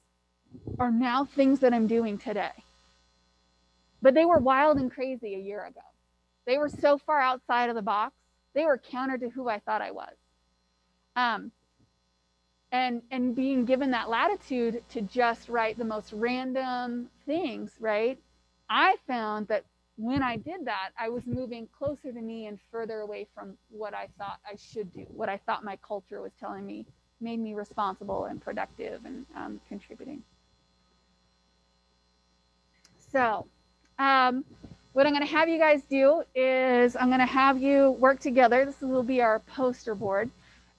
are now things that I'm doing today. But they were wild and crazy a year ago. They were so far outside of the box. They were counter to who I thought I was. And being given that latitude to just write the most random things, right? I found that when I did that, I was moving closer to me and further away from what I thought I should do, what I thought my culture was telling me made me responsible and productive and contributing. So what I'm going to have you guys do is I'm going to have you work together. This will be our poster board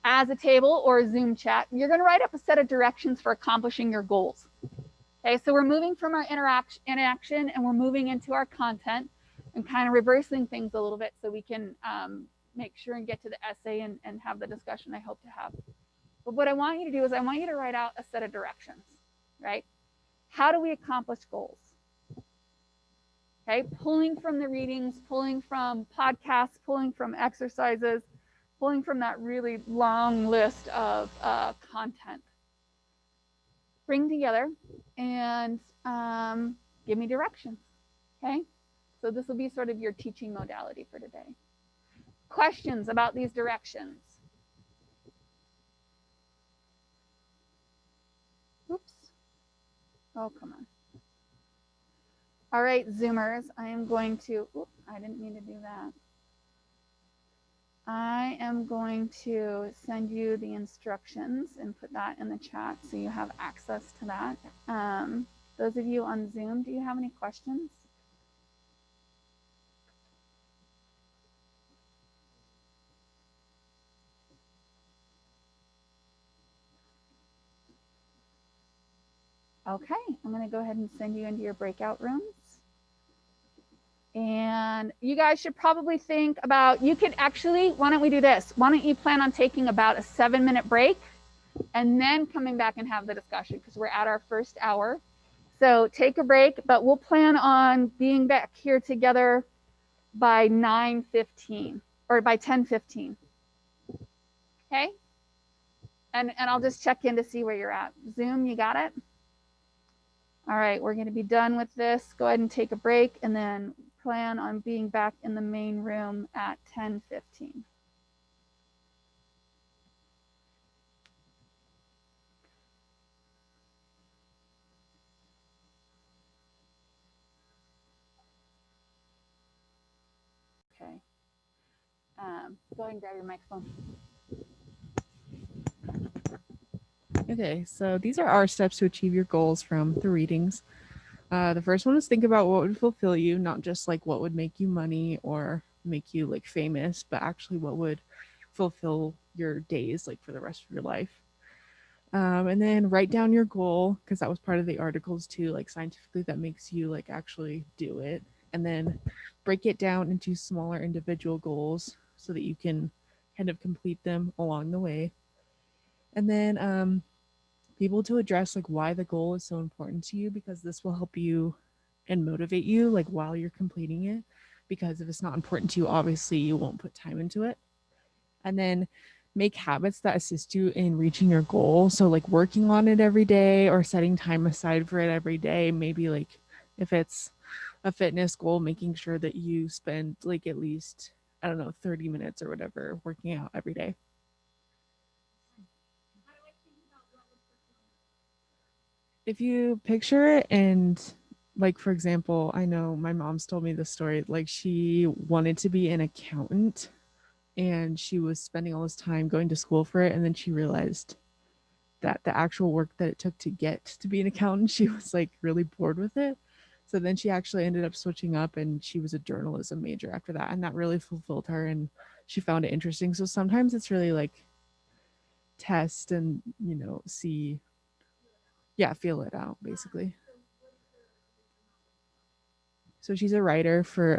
as a table or a Zoom chat. You're going to write up a set of directions for accomplishing your goals. Okay, so we're moving from our inaction and we're moving into our content and kind of reversing things a little bit so we can make sure and get to the essay and have the discussion I hope to have. But what I want you to do is I want you to write out a set of directions, right? How do we accomplish goals? Okay, pulling from the readings, pulling from podcasts, pulling from exercises, pulling from that really long list of content. Bring together and give me directions, okay? So this will be sort of your teaching modality for today. Questions about these directions? Oops. Oh, come on. All right, Zoomers, I am going to, I didn't mean to do that. I am going to send you the instructions and put that in the chat so you have access to that. Those of you on Zoom, do you have any questions? Okay, I'm going to go ahead and send you into your breakout rooms. And you guys should probably think about, you could actually, why don't we do this? Why don't you plan on taking about a 7-minute break and then coming back and have the discussion, because we're at our first hour. So take a break, but we'll plan on being back here together by 9:15 or by 10:15. Okay? And I'll just check in to see where you're at. Zoom, you got it? All right, we're going to be done with this. Go ahead and take a break and then plan on being back in the main room at 10:15. Okay. Go ahead and grab your microphone. Okay, so these are our steps to achieve your goals from the readings. The first one is think about what would fulfill you, not just like what would make you money or make you like famous, but actually what would fulfill your days like for the rest of your life. And then write down your goal, because that was part of the articles too, like scientifically that makes you like actually do it. And then break it down into smaller individual goals so that you can kind of complete them along the way. And then be able to address like why the goal is so important to you, because this will help you and motivate you like while you're completing it, because if it's not important to you, obviously you won't put time into it. And then make habits that assist you in reaching your goal, so like working on it every day or setting time aside for it every day. Maybe like if it's a fitness goal, making sure that you spend like at least, I don't know, 30 minutes or whatever working out every day. If you picture it, and like for example, I know my mom's told me this story, like she wanted to be an accountant and she was spending all this time going to school for it, and then she realized that the actual work that it took to get to be an accountant, she was like really bored with it. So then she actually ended up switching up and she was a journalism major after that, and that really fulfilled her and she found it interesting. So sometimes it's really like test and, you know, see, yeah, feel it out basically. So she's a writer for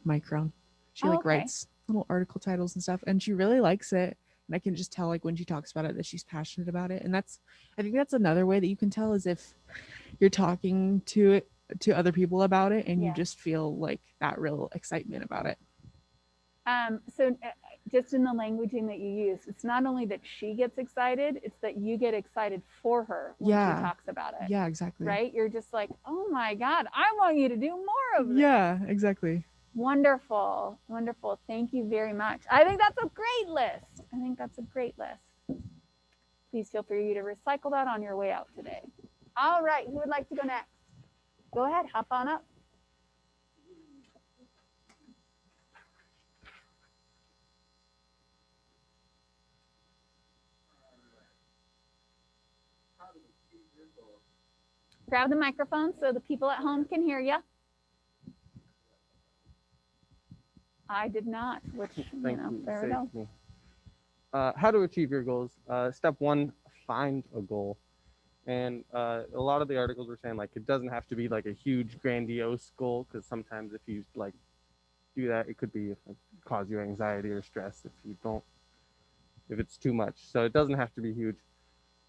Micron. She like writes little article titles and stuff, and she really likes it. And I can just tell like when she talks about it that she's passionate about it. And that's, I think that's another way that you can tell, is if you're talking to other people about it and you just feel like that real excitement about it. So just in the languaging that you use, it's not only that she gets excited, it's that you get excited for her when she talks about it. Yeah, exactly. Right? You're just like, oh my God, I want you to do more of this. Yeah, exactly. Wonderful. Wonderful. Thank you very much. I think that's a great list. I think that's a great list. Please feel free to recycle that on your way out today. All right. Who would like to go next? Go ahead. Hop on up. Grab the microphone so the people at home can hear you. I did not, which, Thank you. there we go. Me. How to achieve your goals. Step 1, find a goal. And a lot of the articles were saying like it doesn't have to be like a huge grandiose goal, because sometimes if you like do that, it could be like, cause you anxiety or stress if it's too much. So it doesn't have to be huge.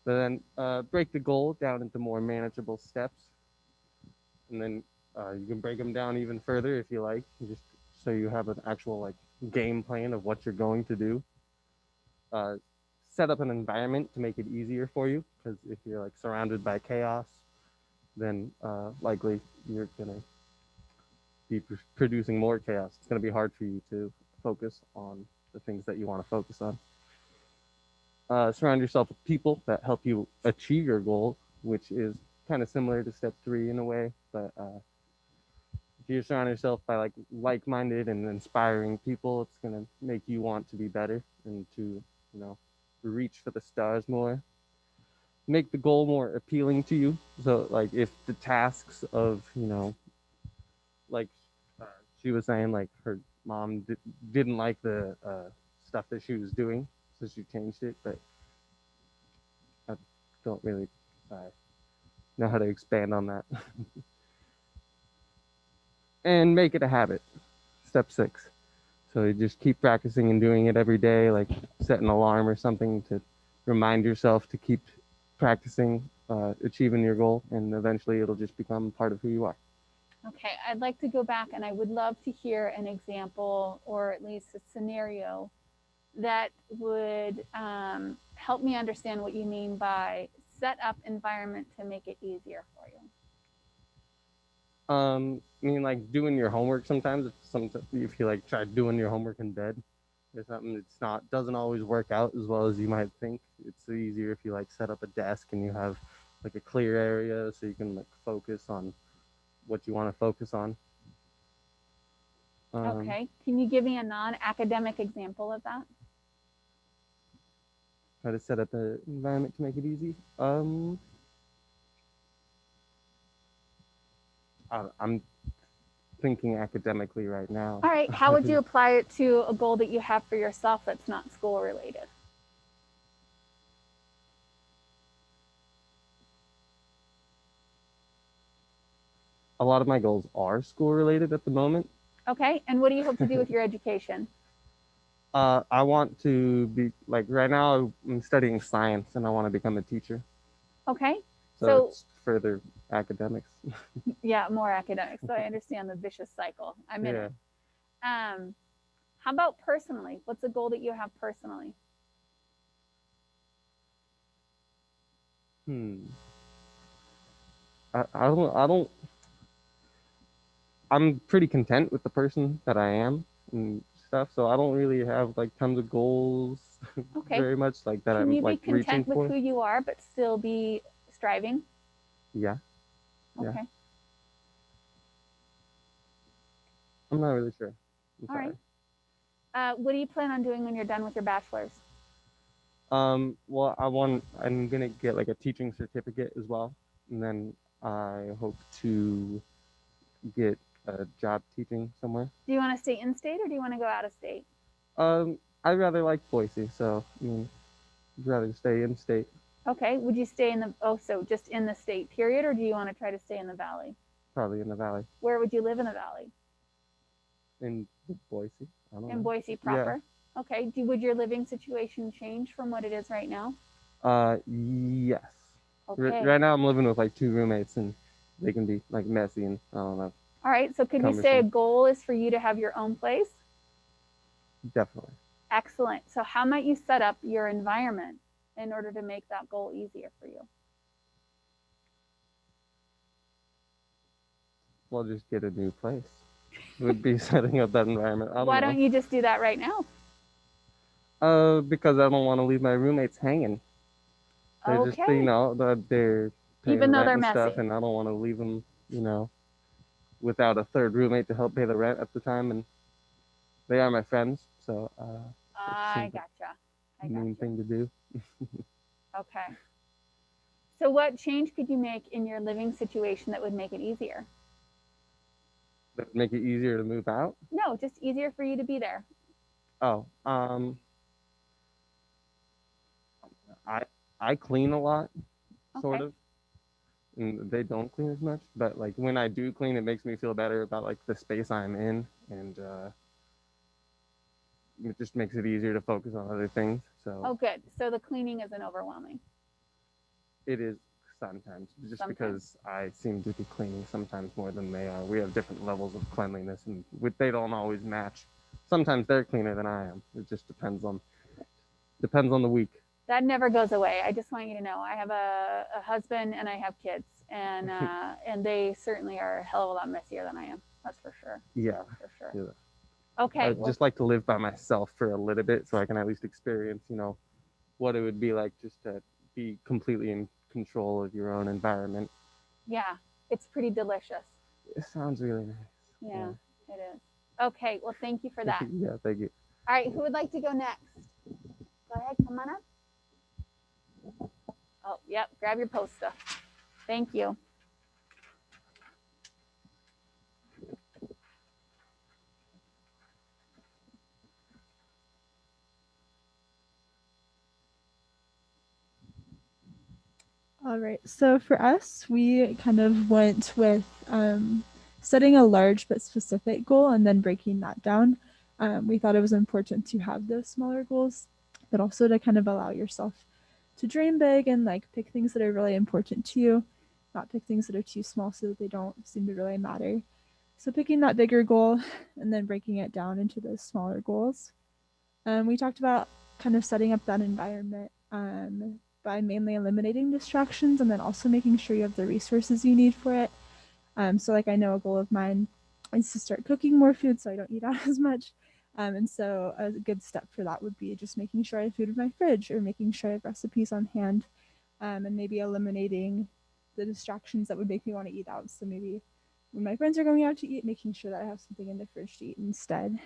But then break the goal down into more manageable steps, and then you can break them down even further if you like, just so you have an actual like game plan of what you're going to do. Set up an environment to make it easier for you, because if you're like surrounded by chaos, then likely you're gonna be producing more chaos. It's gonna be hard for you to focus on the things that you want to focus on. Surround yourself with people that help you achieve your goal, which is kind of similar to step 3 in a way, but if you surround yourself by like-minded and inspiring people, it's gonna make you want to be better and to, reach for the stars more. Make the goal more appealing to you. So like if the tasks of, like uh, she was saying, like her mom didn't like the stuff that she was doing, so she changed it. But I don't really know how to expand on that. And make it a habit. Step 6. So you just keep practicing and doing it every day, like set an alarm or something to remind yourself to keep practicing, achieving your goal, and eventually it'll just become part of who you are. Okay, I'd like to go back and I would love to hear an example or at least a scenario that would help me understand what you mean by set up environment to make it easier for you. I mean, like doing your homework sometimes. If you like try doing your homework in bed or something, doesn't always work out as well as you might think. It's easier if you like set up a desk and you have like a clear area so you can like focus on what you want to focus on. Okay, can you give me a non-academic example of that? How to set up an environment to make it easy. I'm thinking academically right now. All right, how would you apply it to a goal that you have for yourself that's not school related? A lot of my goals are school related at the moment. Okay, and what do you hope to do with your education? I want to be like right now I'm studying science and I want to become a teacher. Okay. So it's further academics. Yeah, more academics. So I understand the vicious cycle. I'm in it. How about personally? What's a goal that you have personally? I don't. I'm pretty content with the person that I am and stuff. So I don't really have like tons of goals. Okay. Very much like that. Can I'm you like be content with for. who you are, but still be striving? Yeah. Okay. I'm not really sure. All right. What do you plan on doing when you're done with your bachelor's? Well, I'm gonna get like a teaching certificate as well, and then I hope to get a job teaching somewhere. Do you want to stay in state or do you want to go out of state? I'd rather like Boise, so I mean, I'd rather stay in state. Okay. Would you stay in so just in the state period, or do you want to try to stay in the valley? Probably in the valley. Where would you live in the valley? In Boise. I don't know. In Boise proper? Yeah. Okay. Would your living situation change from what it is right now? Yes. Okay. Right now I'm living with like 2 roommates and they can be like messy and I don't know. All right. So could we say a goal is for you to have your own place? Definitely. Excellent. So how might you set up your environment in order to make that goal easier for you? Well, just get a new place. Would be setting up that environment. Why don't you just do that right now? Because I don't want to leave my roommates hanging. They're just, they're even though they're messy stuff, and I don't want to leave them, without a third roommate to help pay the rent at the time. And they are my friends, so I gotcha. Mean thing to do. Okay. So what change could you make in your living situation that would make it easier? That would make it easier to move out? No, just easier for you to be there. Oh, I clean a lot, sort of. And they don't clean as much, but like when I do clean, it makes me feel better about like the space I'm in, and it just makes it easier to focus on other things. So. Oh, good. So the cleaning isn't overwhelming. It is sometimes, because I seem to be cleaning sometimes more than they are. We have different levels of cleanliness, and they don't always match. Sometimes they're cleaner than I am. It just depends on the week. That never goes away. I just want you to know I have a husband and I have kids, and and they certainly are a hell of a lot messier than I am. That's for sure. Yeah, for sure. Yeah. Okay. I'd just like to live by myself for a little bit, so I can at least experience, what it would be like just to be completely in control of your own environment. Yeah, it's pretty delicious. It sounds really nice. Yeah, it is. Okay, well, thank you for that. Yeah, thank you. All right, who would like to go next? Go ahead, come on up. Oh, yep, grab your poster. Thank you. All right. So for us, we kind of went with setting a large but specific goal and then breaking that down. We thought it was important to have those smaller goals, but also to kind of allow yourself to dream big and like pick things that are really important to you, not pick things that are too small so that they don't seem to really matter. So picking that bigger goal and then breaking it down into those smaller goals. We talked about kind of setting up that environment by mainly eliminating distractions and then also making sure you have the resources you need for it. So like I know a goal of mine is to start cooking more food so I don't eat out as much. And so a good step for that would be just making sure I have food in my fridge or making sure I have recipes on hand, and maybe eliminating the distractions that would make me want to eat out. So maybe when my friends are going out to eat, making sure that I have something in the fridge to eat instead.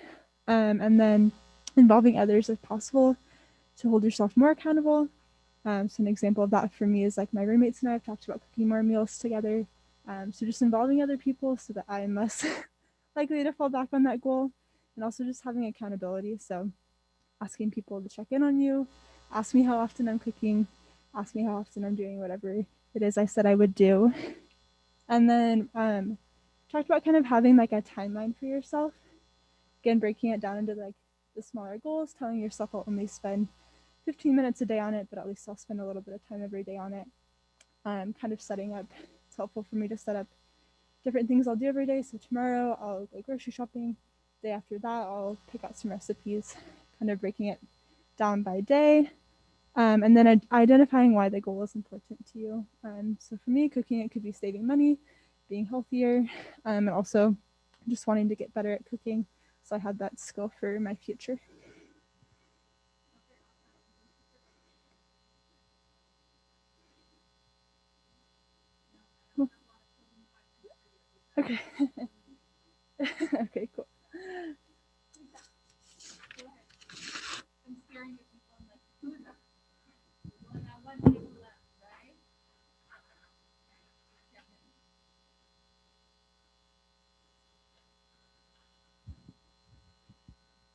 And then involving others if possible to hold yourself more accountable. So an example of that for me is like my roommates and I have talked about cooking more meals together. So just involving other people so that I am less likely to fall back on that goal, and also just having accountability. So asking people to check in on you, ask me how often I'm cooking, ask me how often I'm doing whatever it is I said I would do. And then talked about kind of having like a timeline for yourself. Again, breaking it down into like the smaller goals, telling yourself I'll only spend 15 minutes a day on it, but at least I'll spend a little bit of time every day on it. Kind of setting up, it's helpful for me to set up different things I'll do every day. So tomorrow I'll go grocery shopping. Day after that, I'll pick out some recipes, kind of breaking it down by day. And then identifying why the goal is important to you. So for me, cooking, it could be saving money, being healthier, and also just wanting to get better at cooking. So I had that skill for my future. Okay. Okay, cool.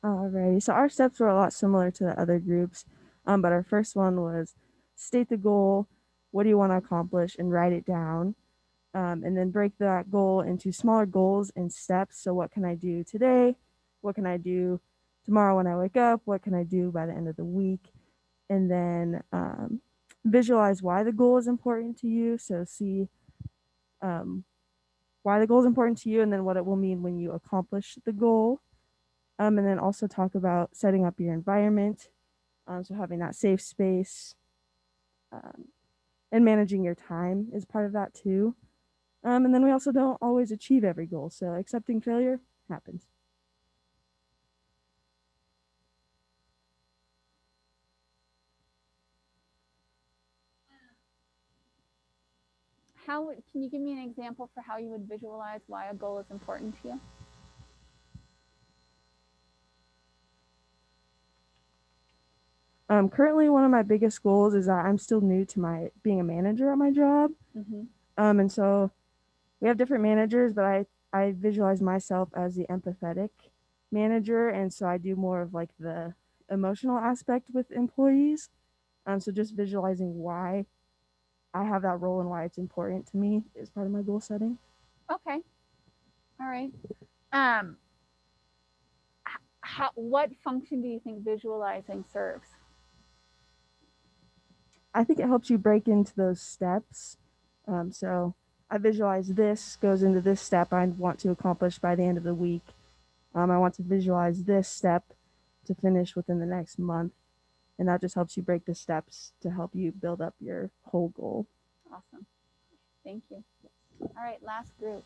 Alrighty, so our steps were a lot similar to the other groups, but our first one was state the goal, what do you want to accomplish, and write it down, and then break that goal into smaller goals and steps. So what can I do today? What can I do tomorrow when I wake up? What can I do by the end of the week? And then visualize why the goal is important to you. So see why the goal is important to you and then what it will mean when you accomplish the goal. And then also talk about setting up your environment. So having that safe space and managing your time is part of that too. And then we also don't always achieve every goal. So accepting failure happens. Can you give me an example for how you would visualize why a goal is important to you? Currently, one of my biggest goals is that I'm still new to my being a manager at my job. Mm-hmm. And so we have different managers, but I visualize myself as the empathetic manager. And so I do more of like the emotional aspect with employees. So just visualizing why I have that role and why it's important to me is part of my goal setting. Okay. All right. What function do you think visualizing serves? I think it helps you break into those steps. So I visualize this goes into this step I want to accomplish by the end of the week. I want to visualize this step to finish within the next month. And that just helps you break the steps to help you build up your whole goal. Awesome. Thank you. All right, last group.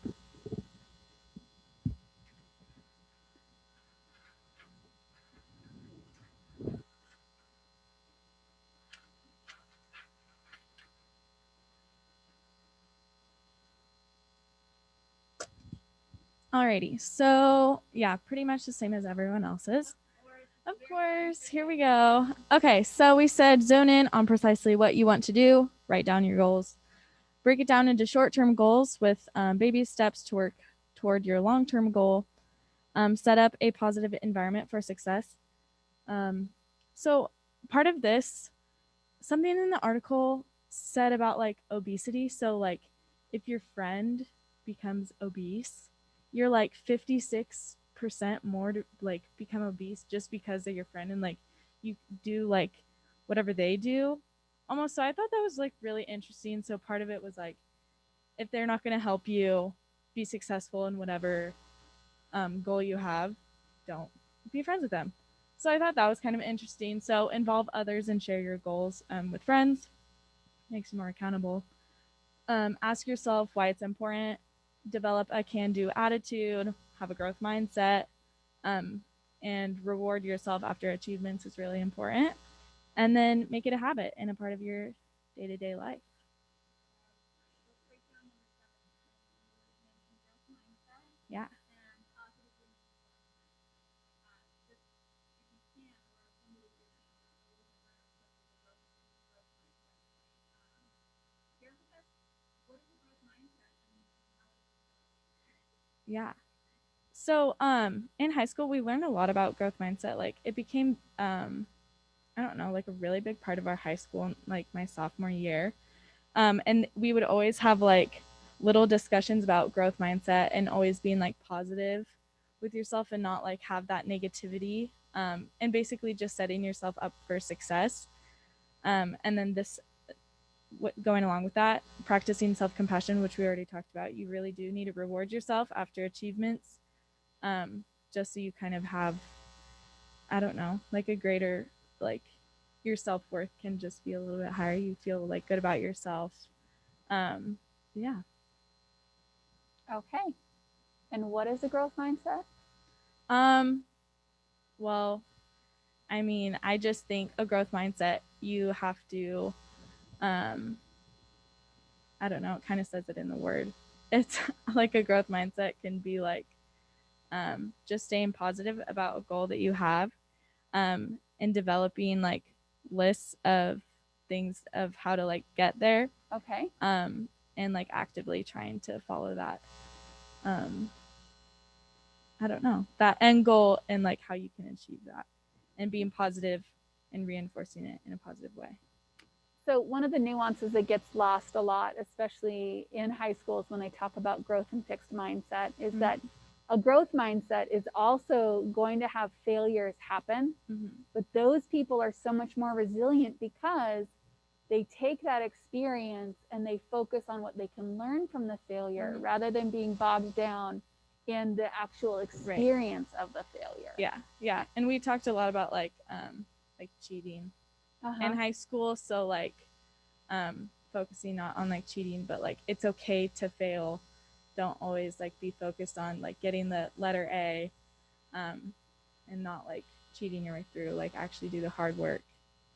Alrighty, so yeah, pretty much the same as everyone else's. Of course, here we go. Okay, so we said zone in on precisely what you want to do, write down your goals, break it down into short-term goals with baby steps to work toward your long-term goal, set up a positive environment for success. So part of this, something in the article said about like obesity. So like if your friend becomes obese, you're like 56% more to like become obese just because they're your friend, and like you do like whatever they do almost. So I thought that was like really interesting. So part of it was like, if they're not going to help you be successful in whatever goal you have, don't be friends with them. So I thought that was kind of interesting. So involve others and share your goals with friends. Makes you more accountable. Ask yourself why it's important. Develop a can-do attitude. Have a growth mindset. And reward yourself after achievements is really important. And then make it a habit and a part of your day-to-day life. Yeah. Yeah. So in high school we learned a lot about growth mindset. Like it became I don't know, like a really big part of our high school, like my sophomore year. And we would always have like little discussions about growth mindset and always being like positive with yourself and not like have that negativity. And basically just setting yourself up for success. And then going along with that, practicing self-compassion, which we already talked about. You really do need to reward yourself after achievements, just so you kind of have, I don't know, like a greater, like your self-worth can just be a little bit higher. You feel like good about yourself. Yeah. Okay. And what is a growth mindset? Well, I mean, I just think a growth mindset, you have to, I don't know, it kind of says it in the word. It's like a growth mindset can be like just staying positive about a goal that you have, and developing like lists of things of how to like get there. Okay. And like actively trying to follow that. I don't know, that end goal and like how you can achieve that, and being positive and reinforcing it in a positive way. So one of the nuances that gets lost a lot, especially in high schools when they talk about growth and fixed mindset, is that a growth mindset is also going to have failures happen, but those people are so much more resilient because they take that experience and they focus on what they can learn from the failure rather than being bogged down in the actual experience of the failure. Yeah. And we talked a lot about like cheating in high school. So like focusing not on like cheating, but like it's okay to fail. Don't always like be focused on like getting the letter A, and not like cheating your way through. Like actually do the hard work.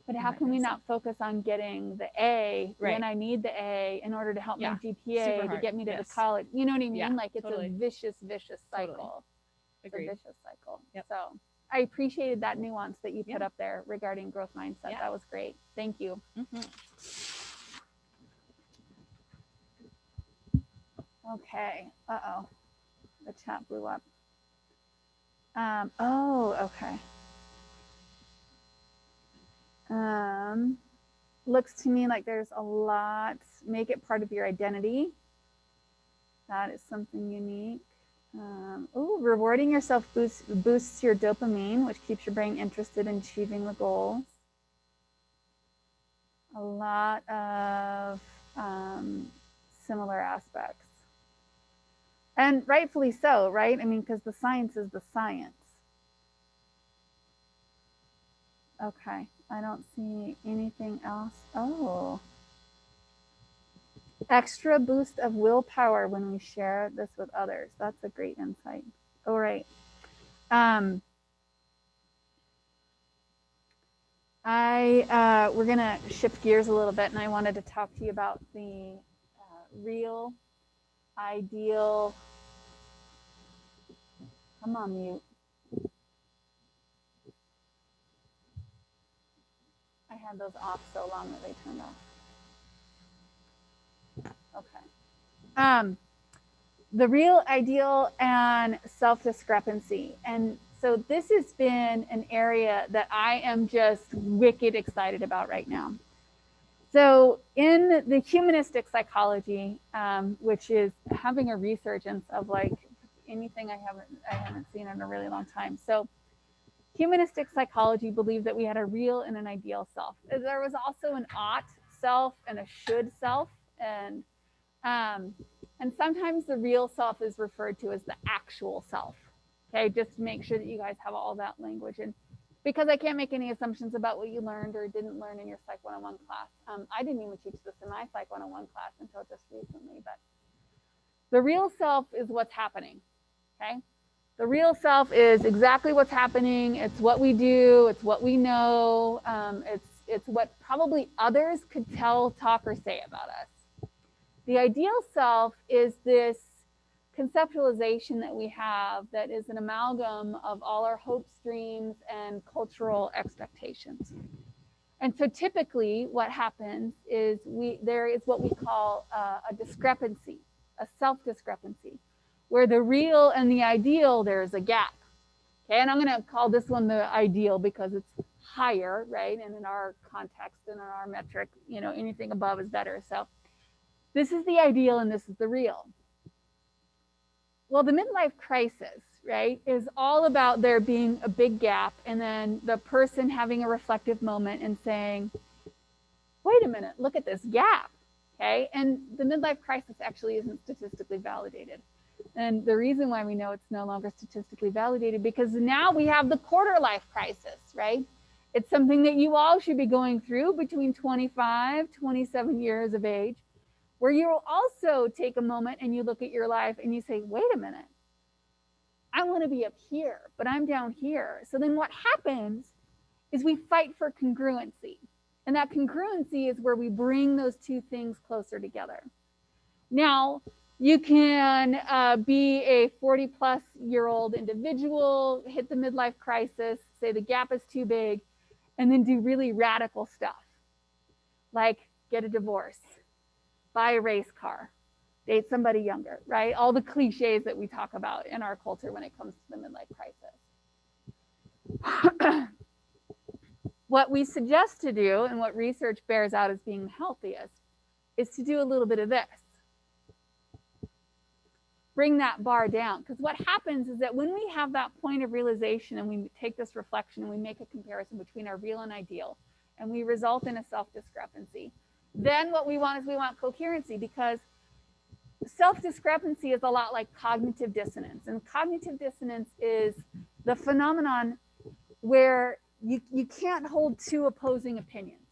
But how can we not focus on getting the A when I need the A in order to help my GPA to get me to the college? You know what I mean? Yeah, like it's totally. a vicious cycle. Totally. It's a vicious cycle. Yep. So I appreciated that nuance that you put up there regarding growth mindset. That was great. Thank you. Okay. Uh-oh. The chat blew up. Okay. Looks to me like there's a lot. Make it part of your identity. That is something unique. Rewarding yourself boosts your dopamine, which keeps your brain interested in achieving the goals. A lot of similar aspects. And rightfully so, right? I mean, because the science is the science. Okay, I don't see anything else. Oh. Extra boost of willpower when we share this with others. That's a great insight. All right. We're gonna shift gears a little bit, and I wanted to talk to you about the real, ideal Come on, mute. I had those off so long that they turned off. Okay. The real, ideal, and self-discrepancy. And so this has been an area that I am just wicked excited about right now. So in the humanistic psychology, which is having a resurgence of like anything I haven't seen in a really long time. So humanistic psychology believed that we had a real and an ideal self. There was also an ought self and a should self, and sometimes the real self is referred to as the actual self. Okay, just to make sure that you guys have all that language. And because I can't make any assumptions about what you learned or didn't learn in your Psych 101 class, I didn't even teach this in my Psych 101 class until just recently. But the real self is what's happening. Okay, the real self is exactly what's happening. It's what we do. It's what we know. It's what probably others could tell, talk, or say about us. The ideal self is this conceptualization that we have that is an amalgam of all our hopes, dreams, and cultural expectations. And so typically what happens is there is what we call a discrepancy, a self-discrepancy, where the real and the ideal, there's a gap. Okay, and I'm going to call this one the ideal because it's higher, right? And in our context and in our metric, you know, anything above is better. So this is the ideal and this is the real. Well, the midlife crisis, right, is all about there being a big gap and then the person having a reflective moment and saying, wait a minute, look at this gap, okay? And the midlife crisis actually isn't statistically validated. And the reason why we know it's no longer statistically validated, because now we have the quarter life crisis, right? It's something that you all should be going through between 25, 27 years of age, where you will also take a moment and you look at your life and you say, wait a minute, I want to be up here, but I'm down here. So then what happens is we fight for congruency. And that congruency is where we bring those two things closer together. Now, you can be a 40-plus-year-old individual, hit the midlife crisis, say the gap is too big, and then do really radical stuff, like get a divorce, buy a race car, date somebody younger, right? All the cliches that we talk about in our culture when it comes to the midlife crisis. What we suggest to do, and what research bears out as being the healthiest, is to do a little bit of this. Bring that bar down. Because what happens is that when we have that point of realization and we take this reflection and we make a comparison between our real and ideal, and we result in a self-discrepancy, then what we want is we want coherency, because self-discrepancy is a lot like cognitive dissonance. And cognitive dissonance is the phenomenon where you can't hold two opposing opinions.